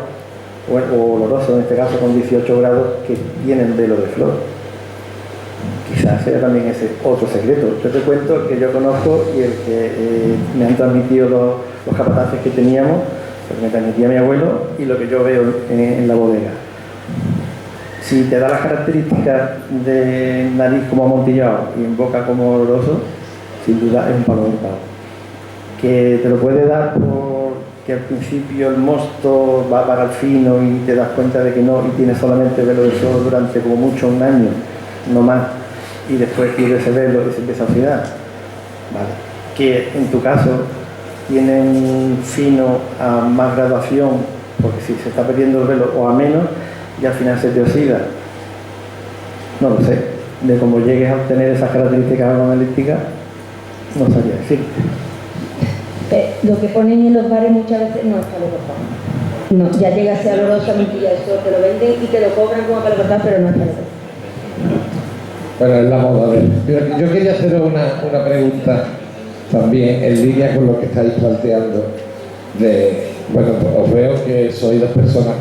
o olorosos, en este caso con 18 grados, que tienen velo de flor. Quizás sea también ese otro secreto. Yo te cuento que yo conozco y el que me han transmitido los capataces que teníamos, lo que me transmitía mi abuelo y lo que yo veo en la bodega. Si te da las características de nariz como amontillado y en boca como oloroso, sin duda es un palo cortado. Que te lo puede dar porque al principio el mosto va para el fino y te das cuenta de que no, y tiene solamente velo de flor durante como mucho un año, no más, y después pierde ese velo y se empieza a oxidar. Vale. Que en tu caso tiene un fino a más graduación, porque si se está perdiendo el velo o a menos, y al final se te oxida. No lo sé, de cómo llegues a obtener esas características aromalíticas, no sabría decir. Lo que ponen en los bares muchas veces no es palo cortado. No, ya llega a ser oloroso, mentira, eso te lo venden y te lo cobran como palo cortado, pero no es palo cortado. Bueno, es la moda. Yo quería haceros una pregunta también en línea con lo que estáis planteando. Bueno, os veo que sois dos personas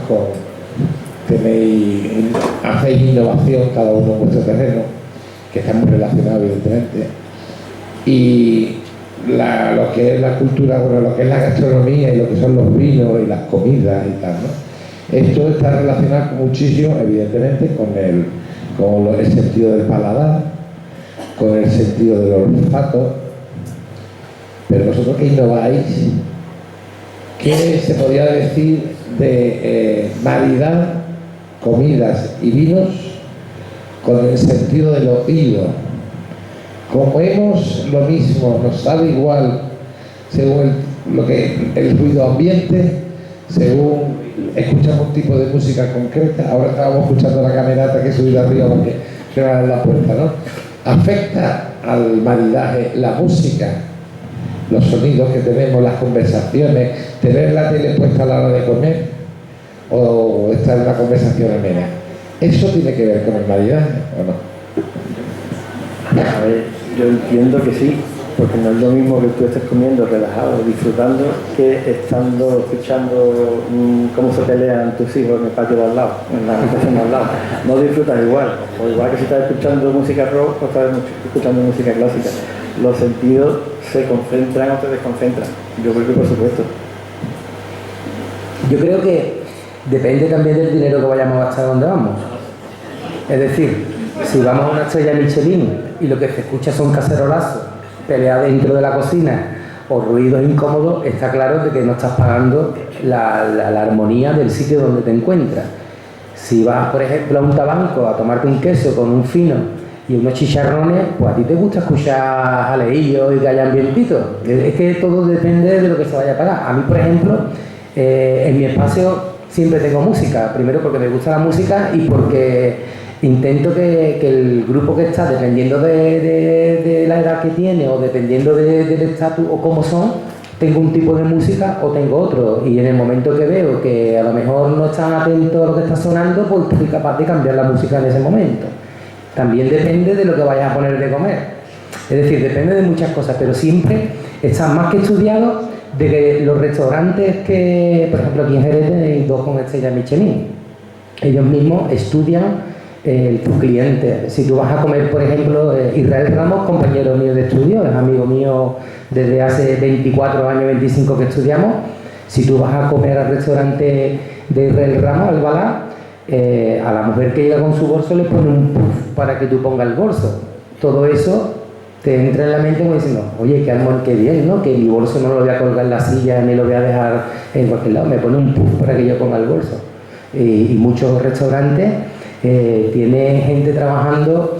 hacéis innovación cada uno en vuestro terreno, que está muy relacionado evidentemente, y lo que es la cultura, bueno, lo que es la gastronomía y lo que son los vinos y las comidas y tal, ¿no? Esto está relacionado muchísimo evidentemente con el sentido del paladar, con el sentido del olfato, pero vosotros que innováis, ¿qué se podría decir de maridar comidas y vinos con el sentido del oído? Comemos lo mismo, nos sabe igual según el ruido ambiente, según escuchamos un tipo de música concreta. Ahora estábamos escuchando la camerata que he subido arriba porque se va a dar la puerta, ¿no? ¿Afecta al maridaje la música, los sonidos que tenemos, las conversaciones, tener la tele puesta a la hora de comer o estar en una conversación amena? ¿Eso tiene que ver con el maridaje o no? A ver, yo entiendo que sí, porque no es lo mismo que tú estés comiendo relajado, disfrutando, que estando escuchando cómo se pelean tus hijos en el patio de al lado, en la habitación de al lado. No disfrutas igual, o igual que si estás escuchando música rock o estás escuchando música clásica. Los sentidos se concentran o te desconcentran. Yo creo que por supuesto. Yo creo que depende también del dinero que vayamos a gastar donde vamos. Es decir, si vamos a una estrella Michelin y lo que se escucha son cacerolazos, peleas dentro de la cocina o ruidos incómodos, está claro de que no estás pagando la armonía del sitio donde te encuentras. Si vas, por ejemplo, a un tabanco a tomarte un queso con un fino y unos chicharrones, pues a ti te gusta escuchar jaleillos y que haya ambientito. Es que todo depende de lo que se vaya a pagar. A mí, por ejemplo, en mi espacio siempre tengo música. Primero porque me gusta la música y porque intento que el grupo que está, dependiendo de la edad que tiene o dependiendo del estatus o cómo son, tengo un tipo de música o tengo otro. Y en el momento que veo que a lo mejor no están atentos a lo que está sonando, pues soy capaz de cambiar la música en ese momento. También depende de lo que vayas a poner de comer. Es decir, depende de muchas cosas, pero siempre está más que estudiado de que los restaurantes que, por ejemplo, aquí en Jerez tenéis 2 con estrella Michelin. Ellos mismos estudian tus clientes. Si tú vas a comer, por ejemplo, Israel Ramos, compañero mío de estudio, es amigo mío desde hace 24 años, 25 que estudiamos. Si tú vas a comer al restaurante de Israel Ramos, al Balá, a la mujer que llega con su bolso le pone un puff para que tú pongas el bolso. Todo eso te entra en la mente como diciendo, oye, qué bien, ¿no? Que mi bolso no lo voy a colgar en la silla ni lo voy a dejar en cualquier lado, me pone un puff para que yo ponga el bolso. Y muchos restaurantes tiene gente trabajando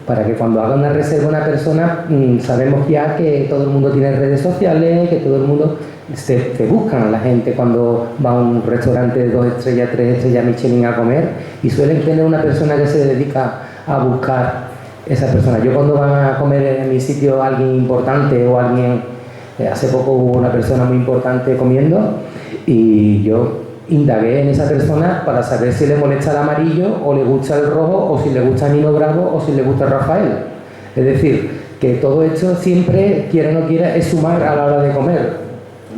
para que cuando haga una reserva una persona, sabemos ya que todo el mundo tiene redes sociales, que todo el mundo te buscan la gente cuando va a un restaurante de 2 estrellas, 3 estrellas Michelin a comer, y suelen tener una persona que se dedica a buscar esa persona. Yo cuando van a comer en mi sitio alguien importante o alguien, hace poco hubo una persona muy importante comiendo y yo indagué en esa persona para saber si le molesta el amarillo o le gusta el rojo o si le gusta Nino Bravo o si le gusta Rafael. Es decir, que todo esto siempre, quiera o no quiera, es sumar a la hora de comer.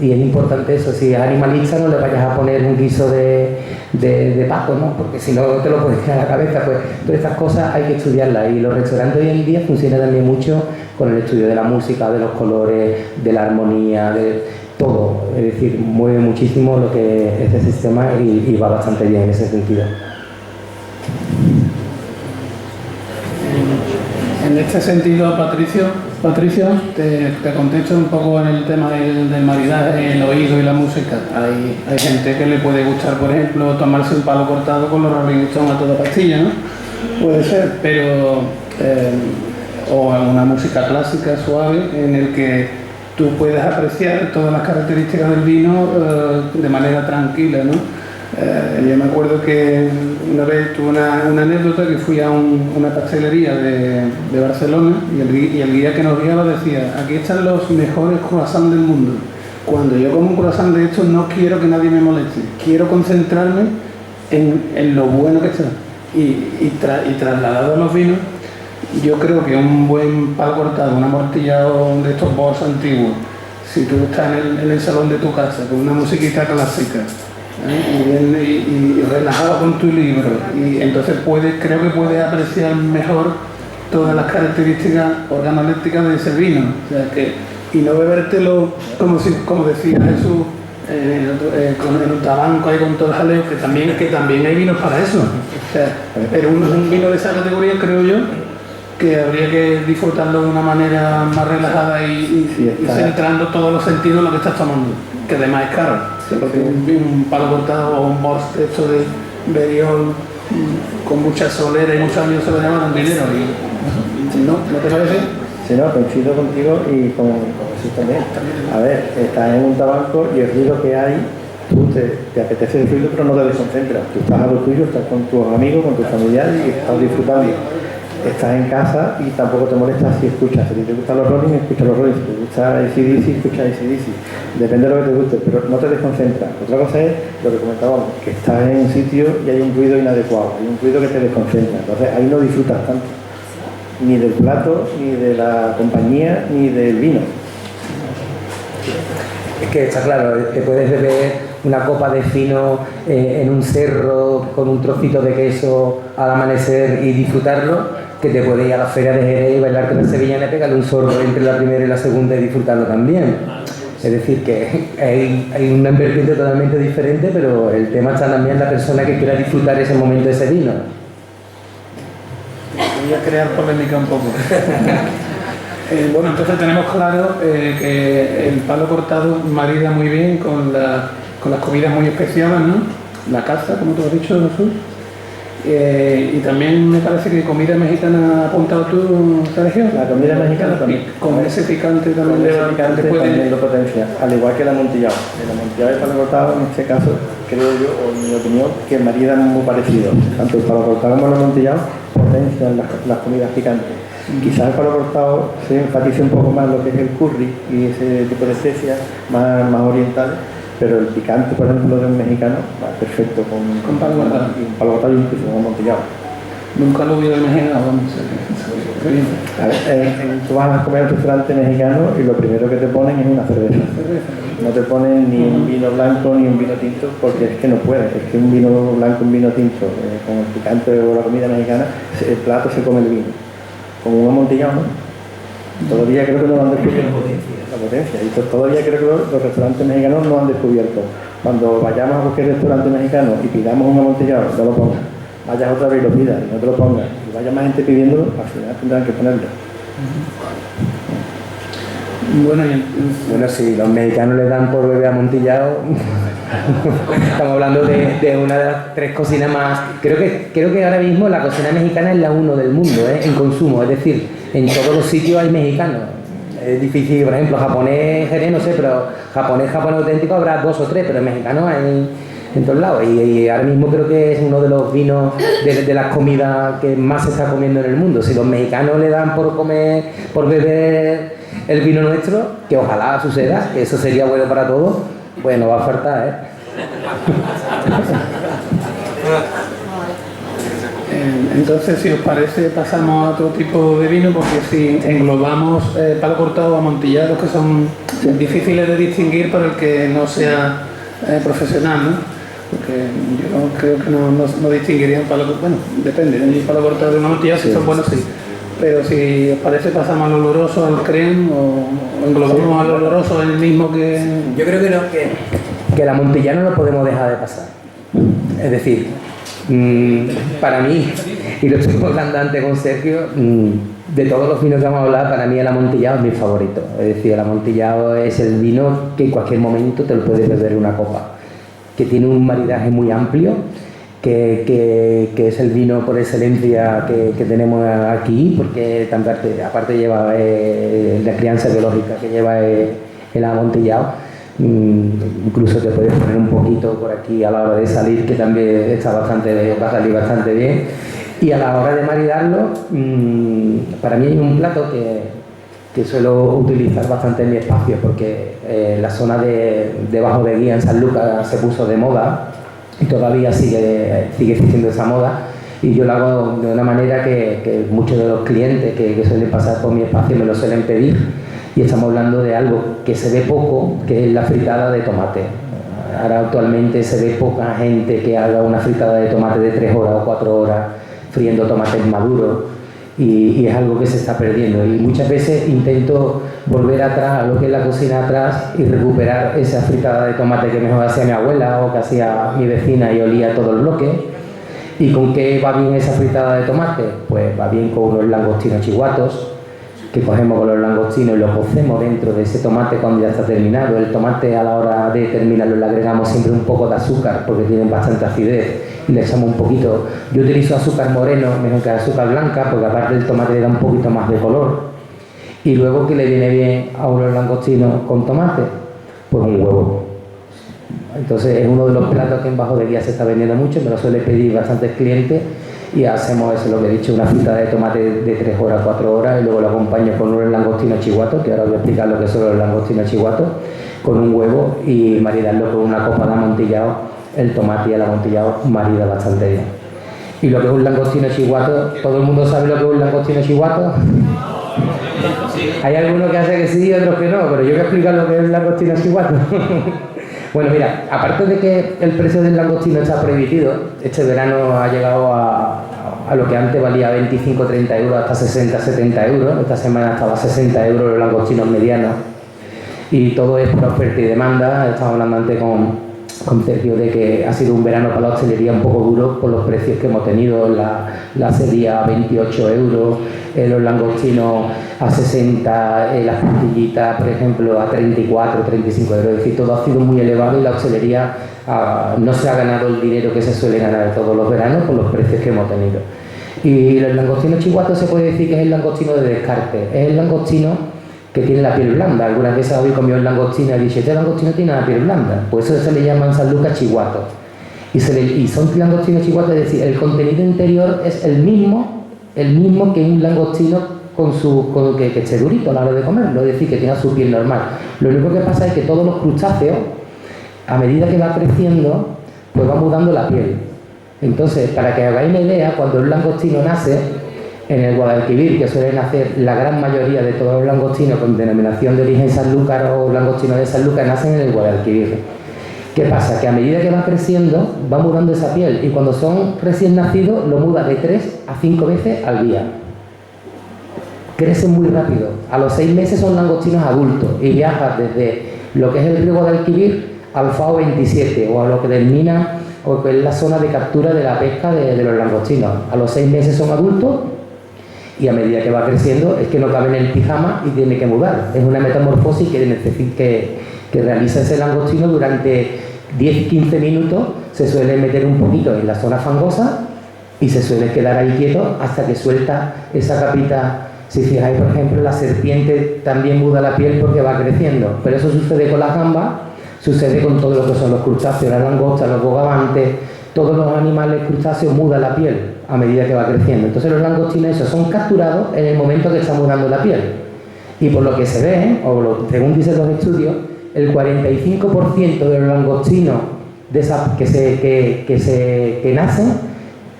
Y es importante eso, si es animalista no le vayas a poner un guiso de pato, ¿no? Porque si no te lo puedes quedar a la cabeza. Pues todas estas cosas hay que estudiarlas, y los restaurantes hoy en día funcionan también mucho con el estudio de la música, de los colores, de la armonía, de todo. Es decir, mueve muchísimo lo que es este sistema y va bastante bien en ese sentido. En este sentido, Patricio, te contesto un poco en el tema del maridaje, el oído y la música. Hay gente que le puede gustar, por ejemplo, tomarse un palo cortado con los Rolling Stones a toda pastilla, ¿no? Puede ser, pero o una música clásica suave en el que tú puedes apreciar todas las características del vino de manera tranquila, ¿no? Yo me acuerdo que una vez tuve una anécdota, que fui a una pastelería de Barcelona y el guía que nos guiaba decía: aquí están los mejores croissants del mundo. Cuando yo como un croissant de estos no quiero que nadie me moleste, quiero concentrarme en lo bueno que está. Y trasladado a los vinos, yo creo que un buen palo cortado, un amortillado de estos bols antiguos, si tú estás en el salón de tu casa con una musiquita clásica, y relajado con tu libro, y entonces creo que puedes apreciar mejor todas las características organolépticas de ese vino, o sea, y no bebértelo como decía Jesús, en un tabanco ahí con todo el jaleo, que también hay vinos para eso, o sea, pero un vino de esa categoría creo yo que habría que disfrutarlo de una manera más relajada y centrando todos los sentidos en lo que estás tomando, que además es caro. Porque un palo cortado o un bols hecho de Beriol con mucha solera y muchos años se lo llaman dinero. ¿No te parece? Sí, no, coincido contigo y con Jesús también. A ver, estás en un tabaco y el ruido que hay, tú te apetece el ruido, pero no te desconcentras. Tú estás a lo tuyo, estás con tus amigos, con tus familiares y estás disfrutando. Estás en casa y tampoco te molestas si escuchas. Si te gustan los Rolling, escucha los Rolling. Si te gusta AC/DC, escucha AC/DC. Depende de lo que te guste, pero no te desconcentras. Otra cosa es lo que comentábamos, que estás en un sitio y hay un ruido inadecuado, hay un ruido que te desconcentra. Entonces ahí no disfrutas tanto, ni del plato, ni de la compañía, ni del vino. Es que está claro, que puedes beber una copa de fino en un cerro con un trocito de queso al amanecer y disfrutarlo, que te puedes ir a la feria de Jerez y bailarte la sevillana y pegarle un sorbo entre la primera y la segunda y disfrutarlo también. Es decir, que hay una vertiente totalmente diferente, pero el tema está también en la persona que quiera disfrutar ese momento de ese vino. Voy a crear polémica un poco. Bueno, entonces tenemos claro que el palo cortado marida muy bien con las comidas muy especiadas, ¿no? La caza, como tú has dicho, Jesús. Y también me parece que comida mexicana has apuntado tú, Sergio. La comida mexicana también. Con ese picante también. También lo potencia, al igual que el amontillado. El amontillado y el palo cortado, en este caso, creo yo, o en mi opinión, que maridan muy parecido. Tanto el palo cortado como el amontillado, potencia en las comidas picantes. Quizás el palo cortado se enfatice un poco más lo que es el curry y ese tipo de especias más orientales, pero el picante, por ejemplo, de un mexicano va perfecto con palo cortado. Y un palo cortado y incluso con amontillado. Nunca lo hubiera imaginado, vamos, qué bien. A ver, tú vas a comer al restaurante mexicano y lo primero que te ponen es una cerveza. No te ponen ni un vino blanco ni un vino tinto, porque es que no puedes. Es que un vino blanco, un vino tinto, con el picante o la comida mexicana, el plato se come el vino. Con un amontillado, ¿no? Todavía creo que no lo han descubierto. La potencia. Y todavía creo que los restaurantes mexicanos no han descubierto. Cuando vayamos a cualquier restaurante mexicano y pidamos un amontillado, no lo pongas. Vayas otra vez y lo pidas y no te lo pongas. Y vaya más gente pidiéndolo, al final tendrán que ponerlo. Bueno, si los mexicanos le dan por beber amontillado, estamos hablando de una de las 3 cocinas más. Creo que ahora mismo la cocina mexicana es la 1 del mundo, en consumo, es decir, en todos los sitios hay mexicanos. Es difícil, por ejemplo, japonés, jerez, no sé, pero japonés auténtico habrá 2 o 3, pero mexicanos hay en todos lados. Y ahora mismo creo que es uno de los vinos de las comidas que más se está comiendo en el mundo. Si los mexicanos le dan por beber el vino nuestro, que ojalá suceda, que eso sería bueno para todos, bueno, va a faltar, Entonces, si os parece, pasamos a otro tipo de vino, porque si englobamos palo cortado o amontillados, que son difíciles de distinguir para el que no sea profesional, ¿no? Porque yo creo que no distinguiría un palo cortado. Bueno, depende, un palo cortado de un amontillado, si son buenos, sí. Pero si os parece, pasamos al oloroso, al creme, o englobamos al oloroso el mismo que... Yo creo que no, que el amontillado no lo podemos dejar de pasar. Es decir, para mí, y lo estoy hablando antes con Sergio, de todos los vinos que vamos a hablar, para mí el amontillado es mi favorito. Es decir, el amontillado es el vino que en cualquier momento te lo puedes beber en una copa, que tiene un maridaje muy amplio, que es el vino por excelencia que tenemos aquí, porque aparte lleva la crianza biológica que lleva el amontillado. Incluso te puedes poner un poquito por aquí a la hora de salir, que también va a salir bastante bien. Y a la hora de maridarlo, para mí hay un plato que suelo utilizar bastante en mi espacio, porque la zona de Bajo de Guía en San Lucas se puso de moda y todavía sigue existiendo esa moda, y yo lo hago de una manera que muchos de los clientes que suelen pasar por mi espacio me lo suelen pedir, y estamos hablando de algo que se ve poco, que es la fritada de tomate. Ahora actualmente se ve poca gente que haga una fritada de tomate de 3 horas o 4 horas friendo tomates maduros, y es algo que se está perdiendo, y muchas veces intento volver atrás a lo que es la cocina atrás y recuperar esa fritada de tomate que mejor hacía mi abuela o que hacía mi vecina y olía todo el bloque. ¿Y con qué va bien esa fritada de tomate? Pues va bien con unos langostinos chihuatos, que cogemos con los langostinos y los cocemos dentro de ese tomate cuando ya está terminado. El tomate, a la hora de terminarlo, le agregamos siempre un poco de azúcar, porque tienen bastante acidez, y le echamos un poquito. Yo utilizo azúcar moreno mejor que azúcar blanca, porque aparte el tomate le da un poquito más de color. Y luego, ¿qué le viene bien a unos langostinos con tomate? Pues un huevo. Entonces es uno de los platos que en Bajo de Guía se está vendiendo mucho, me lo suele pedir bastantes clientes, y hacemos eso, lo que he dicho, una fritada de tomate de 3 horas, 4 horas, y luego lo acompaño con unos langostinos chihuatos, que ahora os voy a explicar lo que son los langostinos chihuatos, con un huevo, y maridarlo con una copa de amontillado. El tomate y el amontillado marida bastante bien. Y lo que es un langostino chihuato, ¿todo el mundo sabe lo que es un langostino chihuato? Hay algunos que hacen que sí y otros que no, pero yo voy a explicar lo que es el langostino chihuato. Bueno, mira, aparte de que el precio del langostino está prohibido, este verano ha llegado a lo que antes valía 25-30 euros hasta 60-70 euros. Esta semana estaba a 60 euros los langostinos medianos, y todo es por oferta y demanda. Estaba hablando antes con Sergio de que ha sido un verano para la hostelería un poco duro por los precios que hemos tenido. La sería a 28 euros, los langostinos a 60, las pastillitas, por ejemplo, a 34, 35 euros. Es decir, todo ha sido muy elevado, y la hostelería no se ha ganado el dinero que se suele ganar todos los veranos por los precios que hemos tenido. Y el langostino chihuato se puede decir que es el langostino de descarte. Es el langostino que tiene la piel blanda. Algunas veces habéis comido el langostino y dice, este langostino tiene la piel blanda. Pues eso se le llama en San Lucas chihuato. Y son langostinos chihuatos, es decir, el contenido interior es el mismo el mismo que un langostino que esté durito a la hora de comerlo, es decir, que tenga su piel normal. Lo único que pasa es que todos los crustáceos, a medida que va creciendo, pues va mudando la piel. Entonces, para que hagáis una idea, cuando un langostino nace, en el Guadalquivir, que suele nacer la gran mayoría de todos los langostinos con denominación de origen sanlúcar o langostino de Sanlúcar, nacen en el Guadalquivir. ¿Qué pasa? Que a medida que va creciendo, va mudando esa piel, y cuando son recién nacidos, lo muda de 3 a 5 veces al día. Crecen muy rápido. A los 6 meses son langostinos adultos y viajan desde lo que es el río Guadalquivir al FAO 27, o a lo que termina, o que es la zona de captura de la pesca de los langostinos. A los 6 meses son adultos, y a medida que va creciendo es que no cabe en el pijama y tiene que mudar. Es una metamorfosis que realiza ese langostino durante 10-15 minutos. Se suele meter un poquito en la zona fangosa y se suele quedar ahí quieto hasta que suelta esa capita. Si fijáis, por ejemplo, la serpiente también muda la piel porque va creciendo, pero eso sucede con las gambas, sucede con todo lo que son los crustáceos, las langostas, los bogavantes. Todos los animales crustáceos mudan la piel a medida que va creciendo. Entonces los langostinos esos son capturados en el momento que está mudando la piel. Y por lo que se ve, según dicen los estudios, el 45% de los langostinos que nacen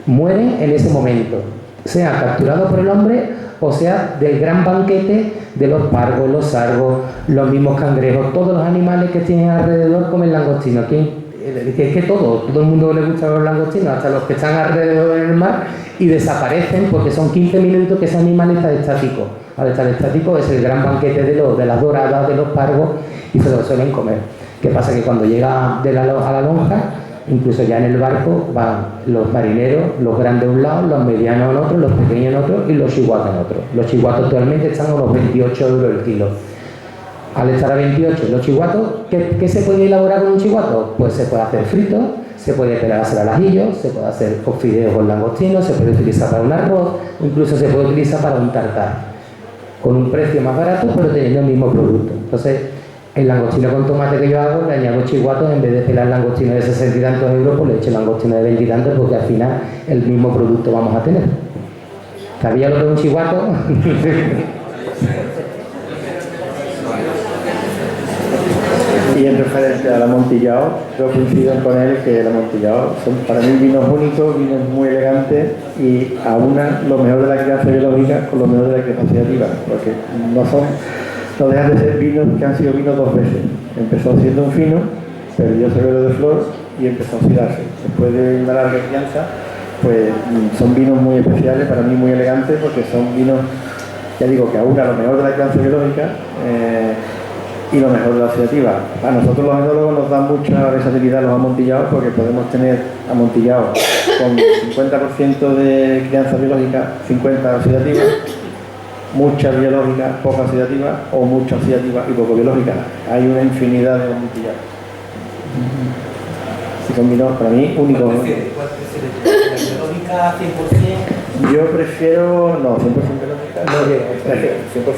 mueren en ese momento, sea capturados por el hombre o sea del gran banquete de los pargos, los sargos, los mismos cangrejos. Todos los animales que tienen alrededor comen langostino. Es que todo el mundo le gusta los langostinos, hasta los que están alrededor del mar, y desaparecen porque son 15 minutos que ese animal está estático. Al estar estático es el gran banquete de las doradas, de los pargos, y se lo suelen comer. ¿Qué pasa? Que cuando llega a la lonja, incluso ya en el barco, van los marineros, los grandes a un lado, los medianos en otro, los pequeños en otro y los chihuatos en otro. Los chihuatos actualmente están a unos 28 euros el kilo. Al estar a 28, los chihuatos, ¿qué se puede elaborar con un chihuato? Pues se puede hacer frito, se puede hacer al ajillo, se puede hacer con fideos con langostinos, se puede utilizar para un arroz, incluso se puede utilizar para un tartar, con un precio más barato, pero teniendo el mismo producto. Entonces, el langostino con tomate que yo hago, le añado chihuatos, en vez de pelar langostino de 60 y tantos euros, pues le echo langostino de 20 y tantos, porque al final el mismo producto vamos a tener. ¿Sabía lo que es un chihuato? Y en referencia al amontillado, yo coincido con él que el amontillado son para mí vinos únicos, vinos muy elegantes, y aunan lo mejor de la crianza biológica con lo mejor de la crianza oxidativa, porque no dejan de ser vinos que han sido vinos dos veces. Empezó siendo un fino, perdió su velo de flor y empezó a oxidarse. Después de una larga crianza, pues son vinos muy especiales, para mí muy elegantes, porque son vinos, ya digo, que aunan lo mejor de la crianza biológica y lo mejor de la oxidativa. A nosotros los enólogos nos dan mucha versatilidad los amontillados, porque podemos tener amontillados con 50% de crianza biológica, 50% oxidativa, mucha biológica, poca oxidativa, o mucha oxidativa y poco biológica. Hay una infinidad de amontillados. Y son vinos para mí únicos. ¿Cuál prefieres? ¿La biológica 100%? Yo prefiero, no, 100% biológica, no,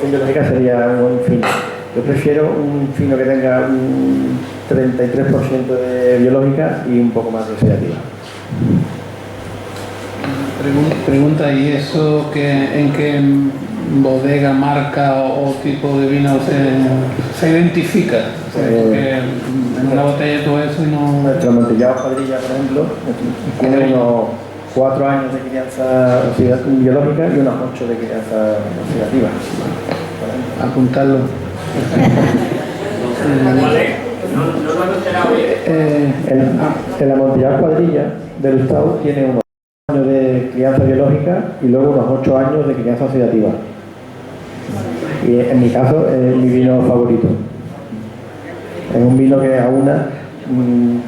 100% biológica sería un buen fino. Yo prefiero un fino que tenga un 33% de biológica y un poco más de oxidativa. Pregunta, ¿y eso en qué bodega, marca o tipo de vino se identifica? Porque en una botella todo eso y no... Nuestro amontillado Cuadrilla, por ejemplo, tiene unos 4 años de crianza biológica y unos 8 de crianza oxidativa. Apuntarlo. ¿Cuál es? No lo he enterado bien. El amontillado Cuadrilla del Estado tiene unos años de crianza biológica y luego unos 8 años de crianza oxidativa. Y en mi caso es mi vino favorito. Es un vino que aúna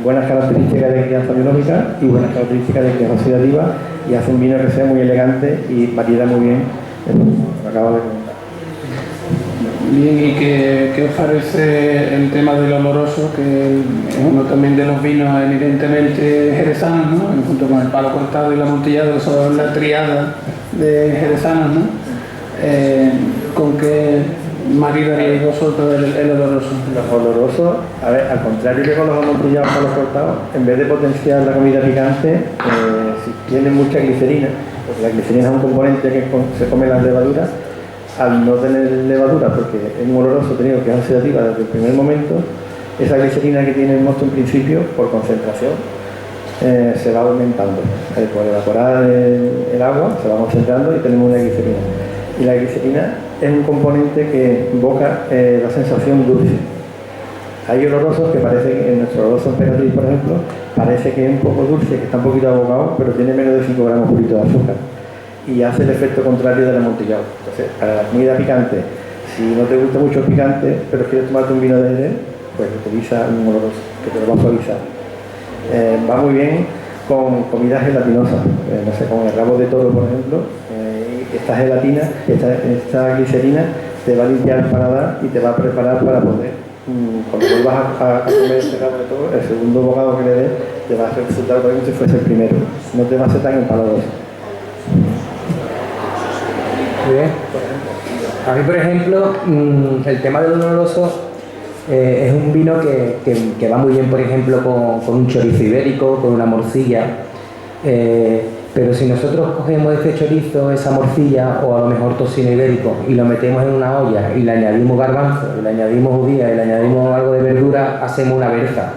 buenas características de crianza biológica y buenas características de crianza oxidativa, y hace un vino que sea muy elegante y marida muy bien. Lo acabo de comentar. Bien, ¿y qué os parece el tema del oloroso, que es uno también de los vinos evidentemente jerezanos, ¿no? Junto con el palo cortado y el amontillado, son la triada de jerezanos, ¿no? ¿Con qué maridaríais vosotros el oloroso? Los olorosos, a ver, al contrario que con los amontillados palos cortados, en vez de potenciar la comida picante, si tienen mucha glicerina, porque la glicerina es un componente que se come las levaduras. Al no tener levadura, porque es un oloroso tenido que es oxidativa desde el primer momento, esa glicerina que tiene el mosto en principio, por concentración, se va aumentando. Por evaporar el agua se va concentrando y tenemos una glicerina. Y la glicerina es un componente que invoca la sensación dulce. Hay olorosos que parecen, en nuestro oloroso emperatriz, por ejemplo, parece que es un poco dulce, que está un poquito abocado, pero tiene menos de 5 gramos pulitos de azúcar. Y hace el efecto contrario del amontillado. Entonces, para la comida picante, si no te gusta mucho el picante, pero quieres tomarte un vino de Jerez, pues utiliza un oloroso que te lo va a suavizar. Va muy bien con comidas gelatinosas, no sé, con el rabo de toro, por ejemplo. Esta gelatina, esta glicerina te va a limpiar el paladar y te va a preparar para poder, cuando vuelvas a comer este rabo de toro, el segundo bocado que le des te va a resultar como si fuese el primero, no te va a ser tan empalagoso. Muy bien. A mí, por ejemplo, el tema del oloroso es un vino que va muy bien, por ejemplo, con un chorizo ibérico, con una morcilla. Pero si nosotros cogemos ese chorizo, esa morcilla o a lo mejor tocino ibérico y lo metemos en una olla y le añadimos garbanzo, y le añadimos judía y le añadimos algo de verdura, hacemos una berza.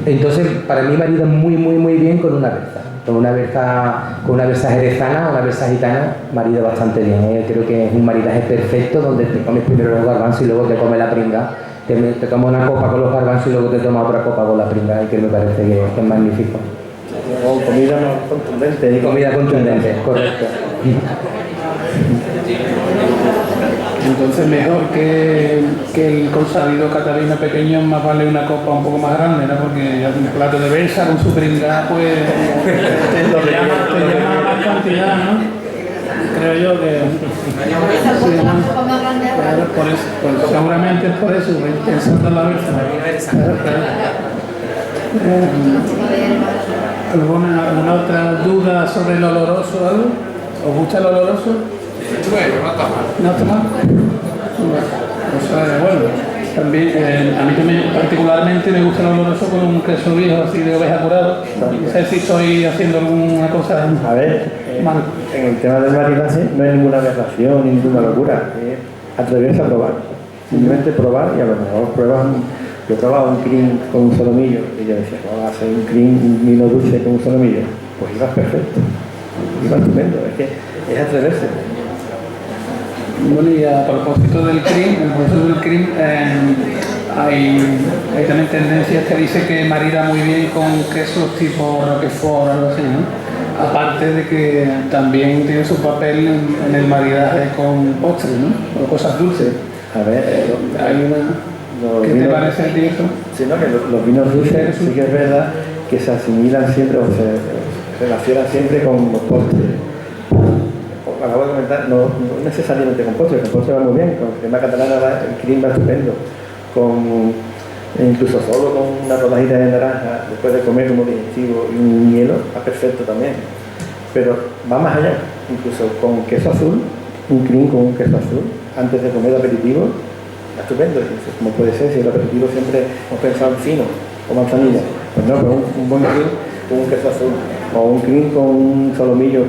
Entonces, para mí marida muy bien con una berza. Con una berza jerezana, una berza gitana, marida bastante bien. Creo que es un maridaje perfecto donde te comes primero los garbanzos y luego te comes la pringa. Te tomas una copa con los garbanzos y luego te tomas otra copa con la pringa, y que me parece que es magnífico. O comida más contundente. Y comida contundente, correcto. Entonces mejor que el consabido Catalina pequeño, más vale una copa un poco más grande, ¿no? Porque ya un plato de Belsa con su pringada, pues te llama más cantidad, ¿no? Creo yo que... Sí, claro, por eso, pues, seguramente es por eso, pensando en la Belsa. ¿Alguna otra duda sobre el oloroso o algo? ¿Os gusta el oloroso? Bueno, no está mal. ¿No está mal? Bueno, también, a mí también particularmente me gusta el oloroso con un queso viejo así de oveja curado. No sé si estoy haciendo alguna cosa A ver, mal. en el tema del maridaje no hay ninguna aberración ni ninguna locura. Atreverse a probar. Simplemente probar y a lo mejor pruebas. Yo probaba un cream con un solomillo y yo decía, ¿cómo va a hacer un cream, un vino dulce con un solomillo? Pues iba perfecto, iba estupendo, es que es atreverse. Bueno, y a propósito del cream, hay también tendencias que dice que marida muy bien con quesos tipo Roquefort o algo así, ¿no? Aparte de que también tiene su papel en el maridaje con postres, ¿no? O cosas dulces. A ver, hay una... ¿Qué te parece a ti eso? Sí, no, que los vinos dulces sí que es verdad que se asimilan siempre o se relacionan siempre con los postres. Acabo de comentar, no necesariamente con postres, el postre va muy bien, con crema catalana el cream va estupendo, incluso solo con una rodajita de naranja después de comer como digestivo y un hielo, va perfecto también. Pero va más allá, incluso con queso azul, un cream con un queso azul, antes de comer aperitivo, estupendo. Como puede ser, si el aperitivo siempre hemos pensado en fino o manzanilla, pues no, pero un buen cream con un queso azul o un cream con un solomillo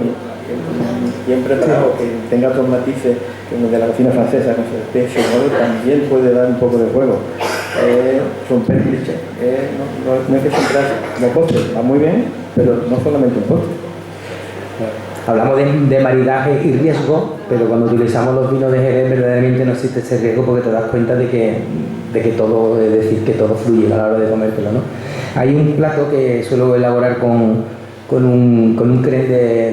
bien preparado, que tenga otros matices de la cocina francesa, con su especie, también puede dar un poco de juego. Romper clichés, no es que siempre como postre, va muy bien, pero no solamente un postre. Hablamos de maridaje y riesgo, pero cuando utilizamos los vinos de Jerez verdaderamente no existe ese riesgo, porque te das cuenta de que todo, es decir, que todo fluye a la hora de comértelo, ¿no? Hay un plato que suelo elaborar con un creme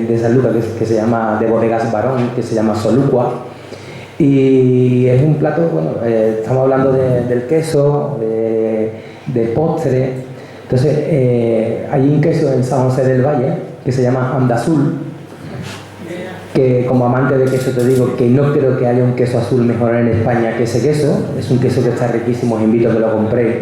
de San Lucas que se llama, de bodegas Barón, que se llama Soluqua, y es un plato, bueno, estamos hablando del queso, de postre. Entonces hay un queso en San José del Valle que se llama Andazul, que como amante de queso te digo que no creo que haya un queso azul mejor en España que ese queso. Es un queso que está riquísimo, os invito a que lo compréis.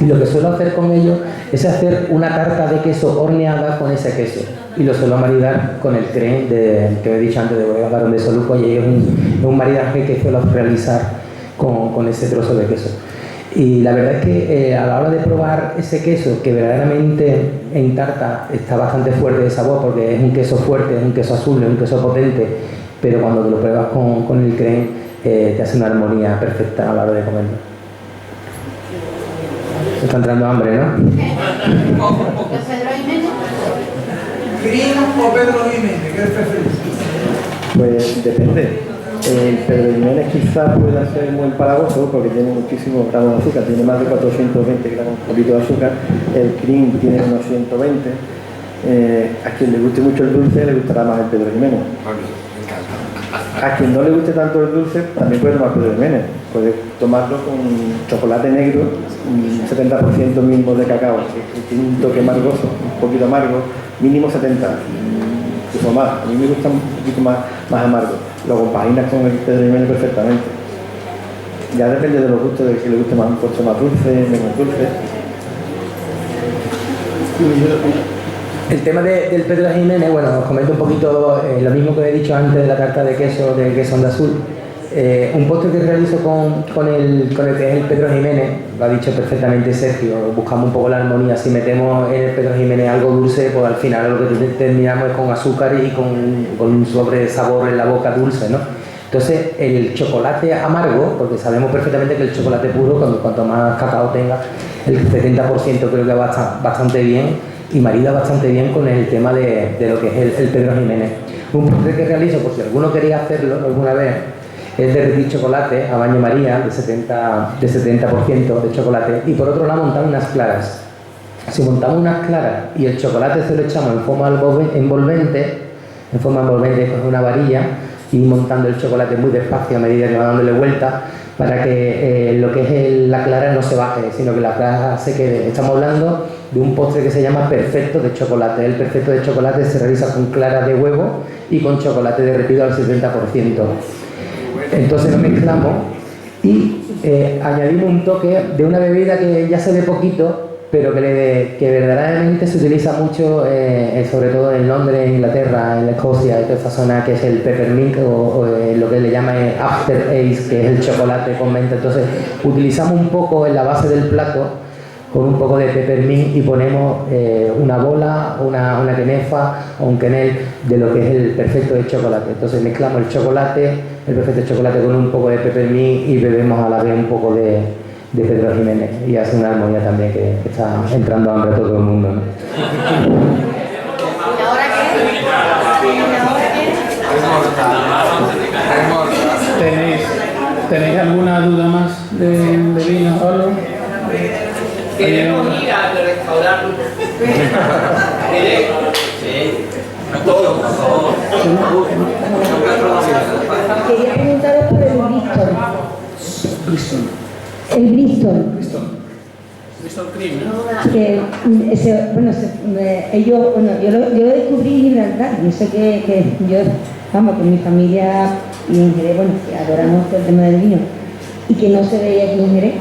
Y lo que suelo hacer con ello es hacer una tarta de queso horneada con ese queso, y lo suelo maridar con el creme que he dicho antes de Bodegas Barón de Soluqua, y es un maridaje que suelo realizar con ese trozo de queso. Y la verdad es que a la hora de probar ese queso, que verdaderamente en tarta está bastante fuerte de sabor, porque es un queso fuerte, es un queso azul, es un queso potente, pero cuando te lo pruebas con el crème, te hace una armonía perfecta a la hora de comerlo. Se está entrando hambre, ¿no? ¿Crin o Pedro Jiménez? ¿Qué preferís? Pues depende. El Pedro Jiménez quizás pueda ser muy empalagoso porque tiene muchísimos gramos de azúcar, tiene más de 420 gramos un poquito de azúcar. El Crin tiene unos 120. A quien le guste mucho el dulce le gustará más el Pedro Jiménez. A quien no le guste tanto el dulce también puede tomar Pedro Jiménez. Puede tomarlo con chocolate negro, un 70% mínimo de cacao, que tiene un toque amargoso, un poquito amargo, mínimo 70, incluso más. A mí me gusta un poquito más amargo. Lo compaginas con el Pedro Jiménez perfectamente. Ya depende de los gustos, de que le guste más un postre más dulce, menos dulce. El tema del Pedro Jiménez, bueno, os comento un poquito lo mismo que he dicho antes de la tarta de queso onda azul. Un postre que realizo con el que es el Pedro Jiménez, lo ha dicho perfectamente Sergio, buscamos un poco la armonía. Si metemos en el Pedro Jiménez algo dulce, pues al final lo que terminamos es con azúcar y con un sobresabor en la boca dulce, ¿no? Entonces el chocolate amargo, porque sabemos perfectamente que el chocolate puro, cuanto más cacao tenga, el 70% creo que va bastante bien y marida bastante bien con el tema de lo que es el Pedro Jiménez. Un postre que realizo, por si alguno quería hacerlo alguna vez, es derretir chocolate a baño María de 70% de chocolate y por otro lado montar unas claras. Si montamos unas claras y el chocolate se lo echamos en forma envolvente con una varilla y montando el chocolate muy despacio a medida que va dándole vuelta para que lo que es la clara no se baje, sino que la clara se quede. Estamos hablando de un postre que se llama perfecto de chocolate. El perfecto de chocolate se realiza con clara de huevo y con chocolate derretido al 70%. Entonces lo mezclamos y añadimos un toque de una bebida que ya se ve poquito, pero que verdaderamente se utiliza mucho, sobre todo en Londres, en Inglaterra, en Escocia, en toda esta zona, que es el peppermint o lo que le llaman after ace, que es el chocolate con menta. Entonces utilizamos un poco en la base del plato con un poco de peppermint y ponemos una bola, una quenefa o un quenel de lo que es el perfecto de chocolate. Entonces mezclamos el perfecto de chocolate con un poco de peppermint y bebemos a la vez un poco de Pedro Jiménez y hace una armonía también que está entrando hambre a todo el mundo, ¿no? ¿Tenéis alguna duda más de vino, Pablo? Queremos ir al restaurante. Quería preguntaros por el Bristol. El Bristol. Bristol Cream, ¿no? Que yo lo descubrí en Gibraltar. Yo sé que yo, vamos, con mi familia y en Jerez, bueno, que adoramos el tema del vino y que no se veía aquí en Jerez.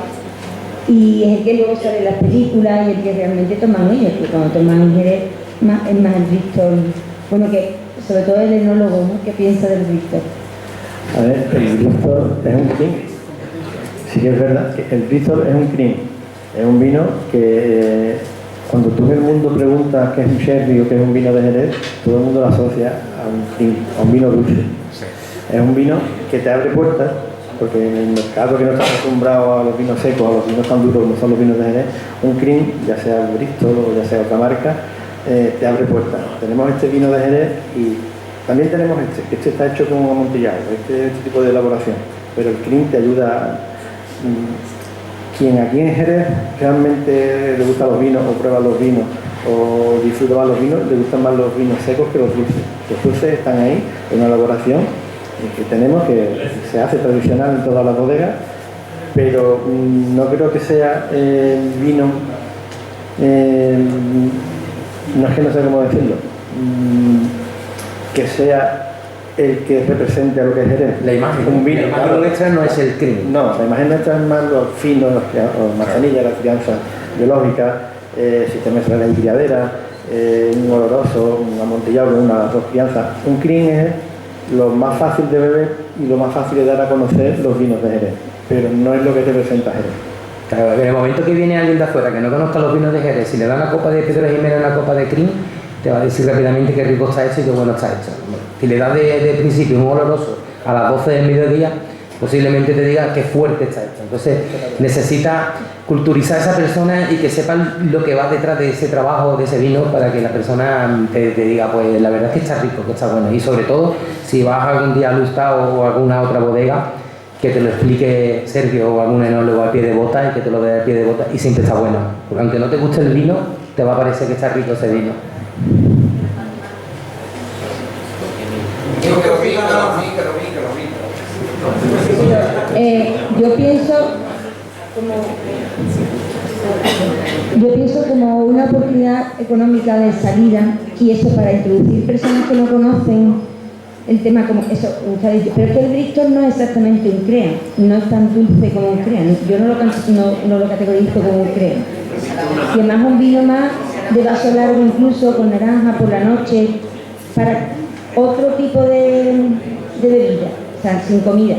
Y es el que luego sale en las películas y el que realmente toman ellos, que cuando toman en Jerez es más el Bristol. Bueno, que sobre todo el enólogo, ¿no? ¿Qué piensa del Bristol? A ver, el Bristol es un cream. Sí que es verdad que el Bristol es un cream. Es un vino que cuando tú en el mundo preguntas qué es un sherry o qué es un vino de Jerez, todo el mundo lo asocia a un cream, a un vino dulce. Es un vino que te abre puertas, porque en el mercado que no está acostumbrado a los vinos secos, a los vinos tan duros como son los vinos de Jerez, un cream, ya sea el Bristol o ya sea otra marca, te abre puertas. Tenemos este vino de Jerez y también tenemos este está hecho con amontillado, este tipo de elaboración, pero el cream te ayuda. Quien aquí en Jerez realmente le gustan los vinos o prueba los vinos o disfruta más los vinos, le gustan más los vinos secos que los dulces. Los dulces están ahí en una elaboración que tenemos, que se hace tradicional en todas las bodegas, pero no creo que sea vino, no es que no sé cómo decirlo, que sea el que represente a lo que es Jerez. La imagen, un vino, la imagen nuestra no es el cream. No, la imagen nuestra es más los finos, los manzanillas, la crianza biológica, sistema de criadera, un oloroso, un amontillado, una dos crianzas. Un cream es lo más fácil de beber y lo más fácil de dar a conocer los vinos de Jerez, pero no es lo que te presenta Jerez. Claro, en el momento que viene alguien de afuera que no conozca los vinos de Jerez, si le da una copa de Pedro Jiménez o una copa de Crin, te va a decir rápidamente qué rico está hecho y qué bueno está hecho. Si le das de principio un oloroso a las 12 del mediodía, posiblemente te diga qué fuerte está hecho. Entonces necesita culturizar a esa persona y que sepa lo que va detrás de ese trabajo, de ese vino, para que la persona te diga, pues la verdad es que está rico, que está bueno. Y sobre todo, si vas algún día a Lustau o a alguna otra bodega, que te lo explique Sergio o algún enólogo al pie de bota y que te lo dé al pie de bota y siempre está bueno. Porque aunque no te guste el vino, te va a parecer que está rico ese vino. Yo pienso como una oportunidad económica de salida, y eso para introducir personas que no conocen el tema, como eso, pero es que el Bristol no es exactamente un crea, no es tan dulce como un crea, yo no lo categorizo como un crea, y además un vino más de vaso largo, incluso con naranja por la noche, para otro tipo de bebida, o sea, sin comida.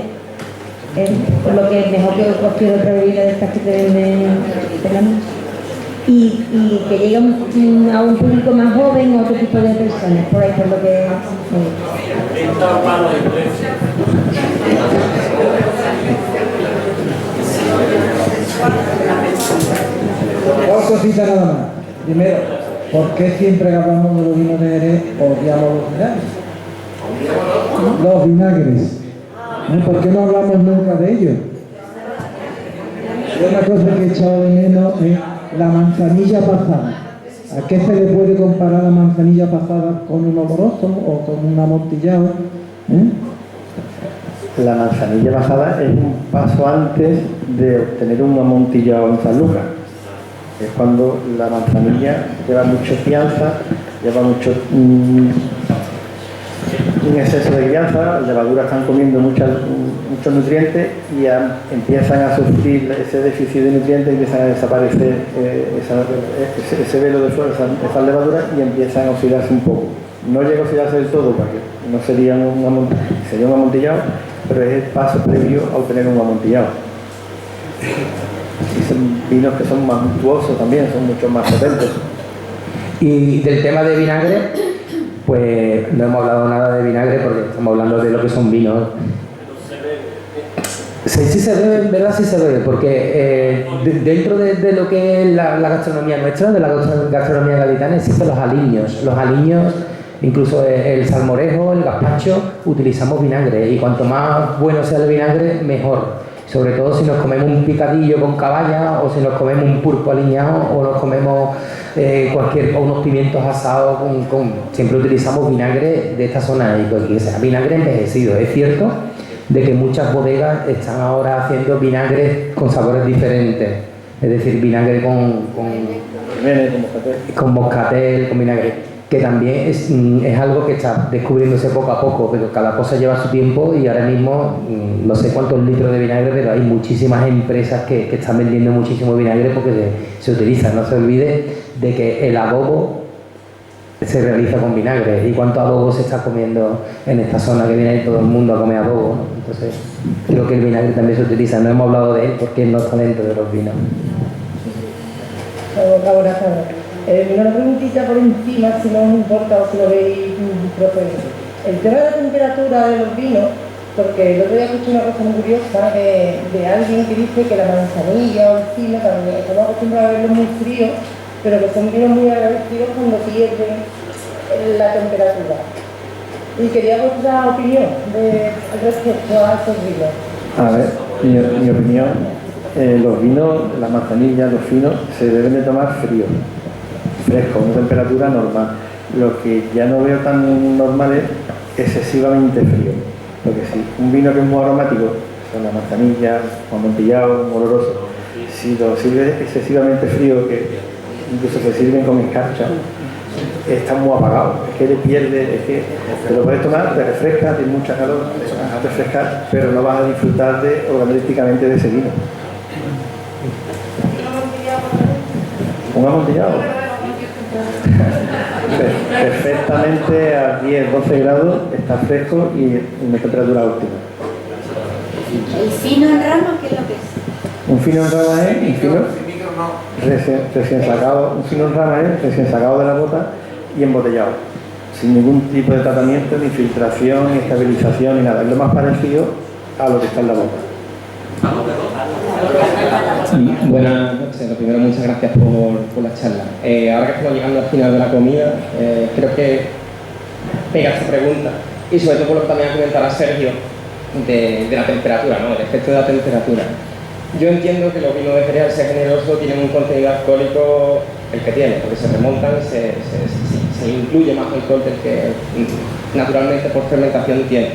Por lo que es mejor que cualquier otra bebida de estas que te venden de la noche. Y que llegue a un público más joven, otro tipo de personas, por ahí por lo que... Dos cositas nada más. Primero, ¿por qué siempre que hablamos de los vinos de Jerez odiamos los vinagres? ¿Por qué no hablamos nunca de ellos? Una cosa que he echado de menos es la manzanilla pasada. ¿A qué se le puede comparar la manzanilla pasada con un oloroso o con un amontillado? La manzanilla pasada es un paso antes de obtener un amontillado en San Lucas. Es cuando la manzanilla lleva mucha fianza, lleva mucho un exceso de crianza, las levaduras están comiendo muchos nutrientes y empiezan a sufrir ese déficit de nutrientes y empiezan a desaparecer ese velo de flor, esas levaduras, y empiezan a oxidarse un poco. No llega a oxidarse del todo, porque no sería sería un amontillado, pero es el paso previo a obtener un amontillado. Y son vinos que son más untuosos también, son mucho más potentes. Y del tema de vinagre, pues no hemos hablado nada de vinagre porque estamos hablando de lo que son vinos. Sí se bebe, en verdad sí se bebe, porque dentro de lo que es la gastronomía nuestra, de la gastronomía gaditana, existen los aliños. Los aliños, incluso el salmorejo, el gazpacho, utilizamos vinagre, y cuanto más bueno sea el vinagre, mejor. Sobre todo si nos comemos un picadillo con caballa, o si nos comemos un pulpo aliñado, o nos comemos unos pimientos asados, siempre utilizamos vinagre de esta zona, y que sea vinagre envejecido. Es cierto de que muchas bodegas están ahora haciendo vinagres con sabores diferentes, es decir, vinagre con moscatel, con vinagre, que también es algo que está descubriéndose poco a poco, pero cada cosa lleva su tiempo, y ahora mismo no sé cuántos litros de vinagre, pero hay muchísimas empresas que están vendiendo muchísimo vinagre porque se utiliza. No se olvide de que el adobo se realiza con vinagre, y cuánto adobo se está comiendo en esta zona, que viene todo el mundo a comer adobo, ¿no? Entonces creo que el vinagre también se utiliza. No hemos hablado de él porque no está dentro de los vinos. Una preguntita por encima, si no os importa o si lo veis, profe. El tema de la temperatura de los vinos, porque el otro día escuché una cosa muy curiosa de alguien que dice que la manzanilla o el fino, también estamos acostumbrados a verlos muy fríos, pero que son vinos muy agradecidos cuando pierden la temperatura. Y quería vuestra opinión respecto a estos vinos. A ver, mi opinión, los vinos, la manzanilla, los finos, se deben de tomar fríos, fresco, una temperatura normal. Lo que ya no veo tan normal es excesivamente frío, porque si un vino que es muy aromático, con la manzanilla, con amontillado, oloroso, si lo sirve excesivamente frío, que incluso se sirven con escarcha, está muy apagado, es que le pierde, es que te lo puedes tomar, te refresca, tienes mucha calor, te vas a refrescar, pero no vas a disfrutar organolípticamente de ese vino. Un amontillado. Perfectamente a 10-12 grados, está fresco y una temperatura óptima. ¿El fino en rama qué es lo que es? Un fino en rama es un fino recién sacado, un fino en rama es recién sacado de la bota y embotellado, sin ningún tipo de tratamiento, ni filtración, ni estabilización, ni nada. Es lo más parecido a lo que está en la bota. Buenas noches. Lo primero, muchas gracias por la charla. Ahora que estamos llegando al final de la comida, creo que pega esta pregunta, y sobre todo por lo que también ha comentado Sergio, de la temperatura, ¿no? El efecto de la temperatura. Yo entiendo que los vinos de Jerez, al ser generoso, tienen un contenido alcohólico el que tiene, porque se remontan, se incluye más alcohol del que naturalmente por fermentación tiene.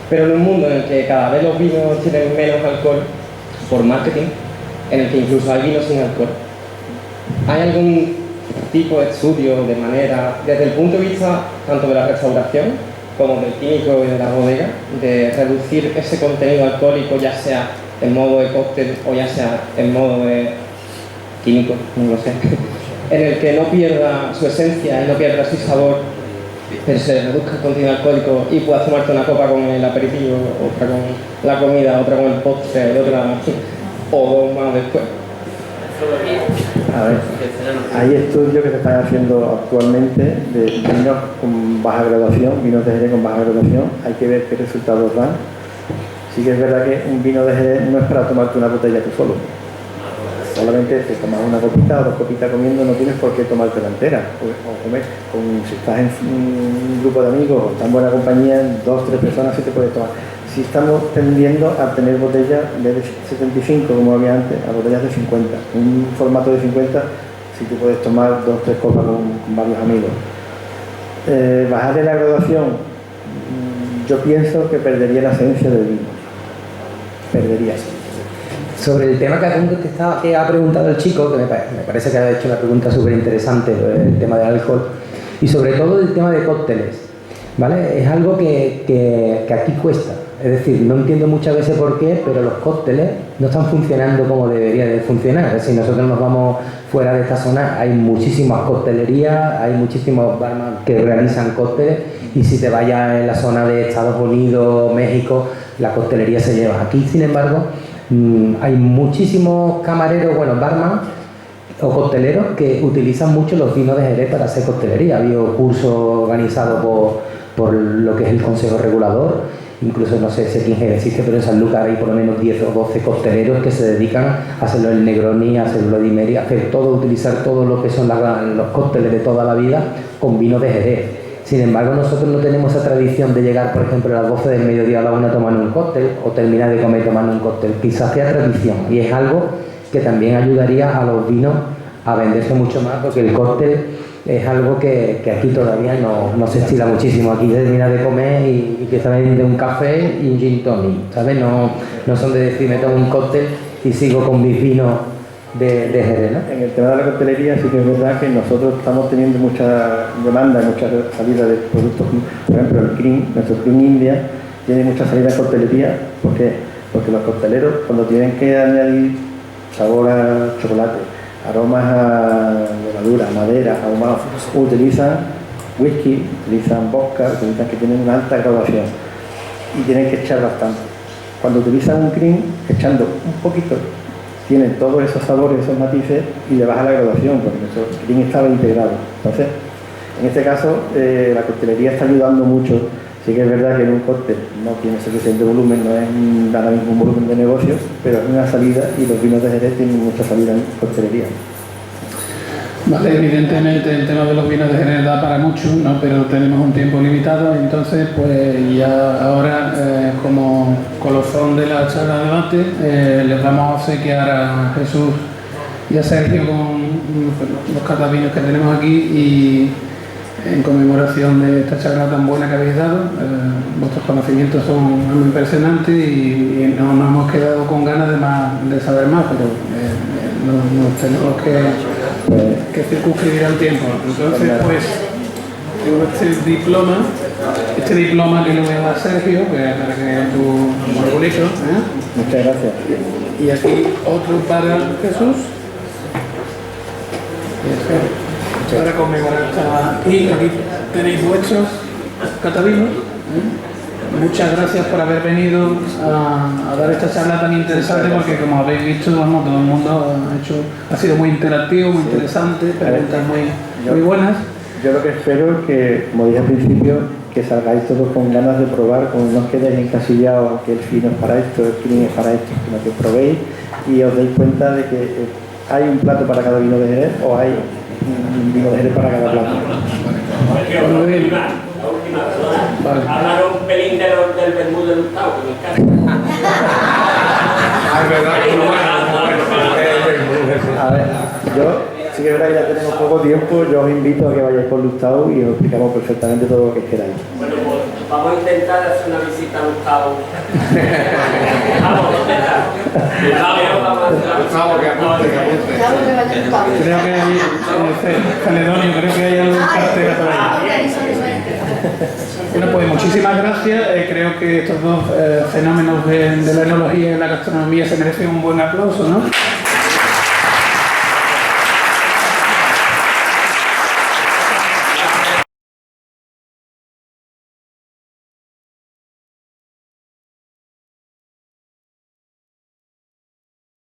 Pero en un mundo en el que cada vez los vinos tienen menos alcohol por marketing, en el que incluso hay vinos sin alcohol, ¿hay algún tipo de estudio, de manera, desde el punto de vista tanto de la restauración como del químico y de la bodega, de reducir ese contenido alcohólico, ya sea en modo de cóctel o ya sea en modo de químico, no lo sé, en el que no pierda su esencia y no pierda su sabor, pero se reduzca el contenido alcohólico y puedas tomarte una copa con el aperitivo, otra con la comida, otra con el postre, otra o dos más después? A ver, hay estudios que se están haciendo actualmente de vinos con baja graduación, vinos de Jerez con baja graduación. Hay que ver qué resultados dan. Sí que es verdad que un vino de Jerez no es para tomarte una botella tú solo. Solamente te tomas una copita o dos copitas comiendo, no tienes por qué tomártela entera. O comer, si estás en un grupo de amigos o estás en buena compañía, 2 o 3 personas sí te puedes tomar. Si estamos tendiendo a tener botellas de 75, como había antes, a botellas de 50. Un formato de 50, si te puedes tomar 2 o 3 copas con varios amigos. Bajarle la graduación, yo pienso que perdería la esencia del vino. Perdería. Sobre el tema que ha preguntado el chico, que me parece que ha hecho una pregunta súper interesante, el tema del alcohol, y sobre todo el tema de cócteles, ¿vale? Es algo que aquí cuesta. Es decir, no entiendo muchas veces por qué, pero los cócteles no están funcionando como debería de funcionar. Es decir, nosotros nos vamos fuera de esta zona, hay muchísimas coctelerías, hay muchísimos barman que realizan cócteles, y si te vayas en la zona de Estados Unidos, México, la coctelería se lleva. Aquí, sin embargo, hay muchísimos camareros, barman o cocteleros que utilizan mucho los vinos de Jerez para hacer coctelería. Ha habido cursos organizados por lo que es el Consejo Regulador, incluso no sé si aquí en Jerez existe, pero en San Lucas hay por lo menos 10 o 12 cocteleros que se dedican a hacerlo el Negroni, a hacerlo el Dimeri, a hacer todo, utilizar todo lo que son los cócteles de toda la vida con vino de Jerez. Sin embargo, nosotros no tenemos esa tradición de llegar, por ejemplo, a las 12 del mediodía a la 1 tomando un cóctel o terminar de comer tomando un cóctel. Quizás sea tradición, y es algo que también ayudaría a los vinos a venderse mucho más, porque el cóctel es algo que aquí todavía no se estila muchísimo. Aquí se termina de comer y que se vende un café y un gin tonic, ¿sabes? No son de decir, me tomo un cóctel y sigo con mis vinos de Jerez, ¿no? En el tema de la coctelería sí que es verdad que nosotros estamos teniendo mucha demanda, mucha salida de productos. Por ejemplo, el Cream, nuestro Cream India, tiene mucha salida en coctelería. ¿Por qué? Porque los cocteleros, cuando tienen que añadir sabor a chocolate, aromas a levadura, a madera, ahumados, utilizan whisky, utilizan vodka, utilizan que tienen una alta graduación y tienen que echar bastante. Cuando utilizan un Cream, echando un poquito, tienen todos esos sabores, esos matices, y le baja la graduación, porque nuestro Cream estaba integrado. Entonces, en este caso, la coctelería está ayudando mucho. Sí que es verdad que en un cóctel no tiene suficiente volumen, no es ahora mismo un volumen de negocio, pero es una salida, y los vinos de Jerez tienen mucha salida en coctelería. Vale, evidentemente el tema de los vinos de Jerez da para mucho, ¿no? Pero tenemos un tiempo limitado, entonces pues ya ahora, como colofón de la charla de debate, les vamos a obsequiar a Jesús y a Sergio con los catavinos que tenemos aquí, y en conmemoración de esta charla tan buena que habéis dado. Vuestros conocimientos son muy impresionantes y nos hemos quedado con ganas de saber más, pero nos tenemos que circunscribir al tiempo. Entonces, pues, tengo este diploma que le voy a dar a Sergio, para que vean tu arbolito. Muchas gracias. Y aquí otro para Jesús. Para conmemorar esta. Y aquí tenéis vuestros catavinos. muchas gracias por haber venido a dar esta charla tan interesante, porque como habéis visto, vamos, todo el mundo ha sido muy interactivo, muy interesante, preguntas muy buenas. Yo lo que espero es que, como dije al principio, que salgáis todos con ganas de probar, con no os quedéis encasillados que el fino es para esto, el clean es para esto, sino que probéis y os deis cuenta de que hay un plato para cada vino de Jerez o hay un vino de Jerez para cada plato. La última, perdona. Hablar un pelín del vermú del Gustavo, que me encanta. A ver, yo sí que es verdad que ya tenemos poco tiempo, yo os invito a que vayáis por Lustau y os explicamos perfectamente todo lo que queráis. Bueno, pues vamos a intentar hacer una visita a Gustavo. Vamos, ¿dónde está? Gustavo, que apunte. Creo que hay, Celedonio, creo que hay algún cartel por ahí. Bueno, pues muchísimas gracias. Creo que estos dos fenómenos de la enología y la gastronomía se merecen un buen aplauso, ¿no?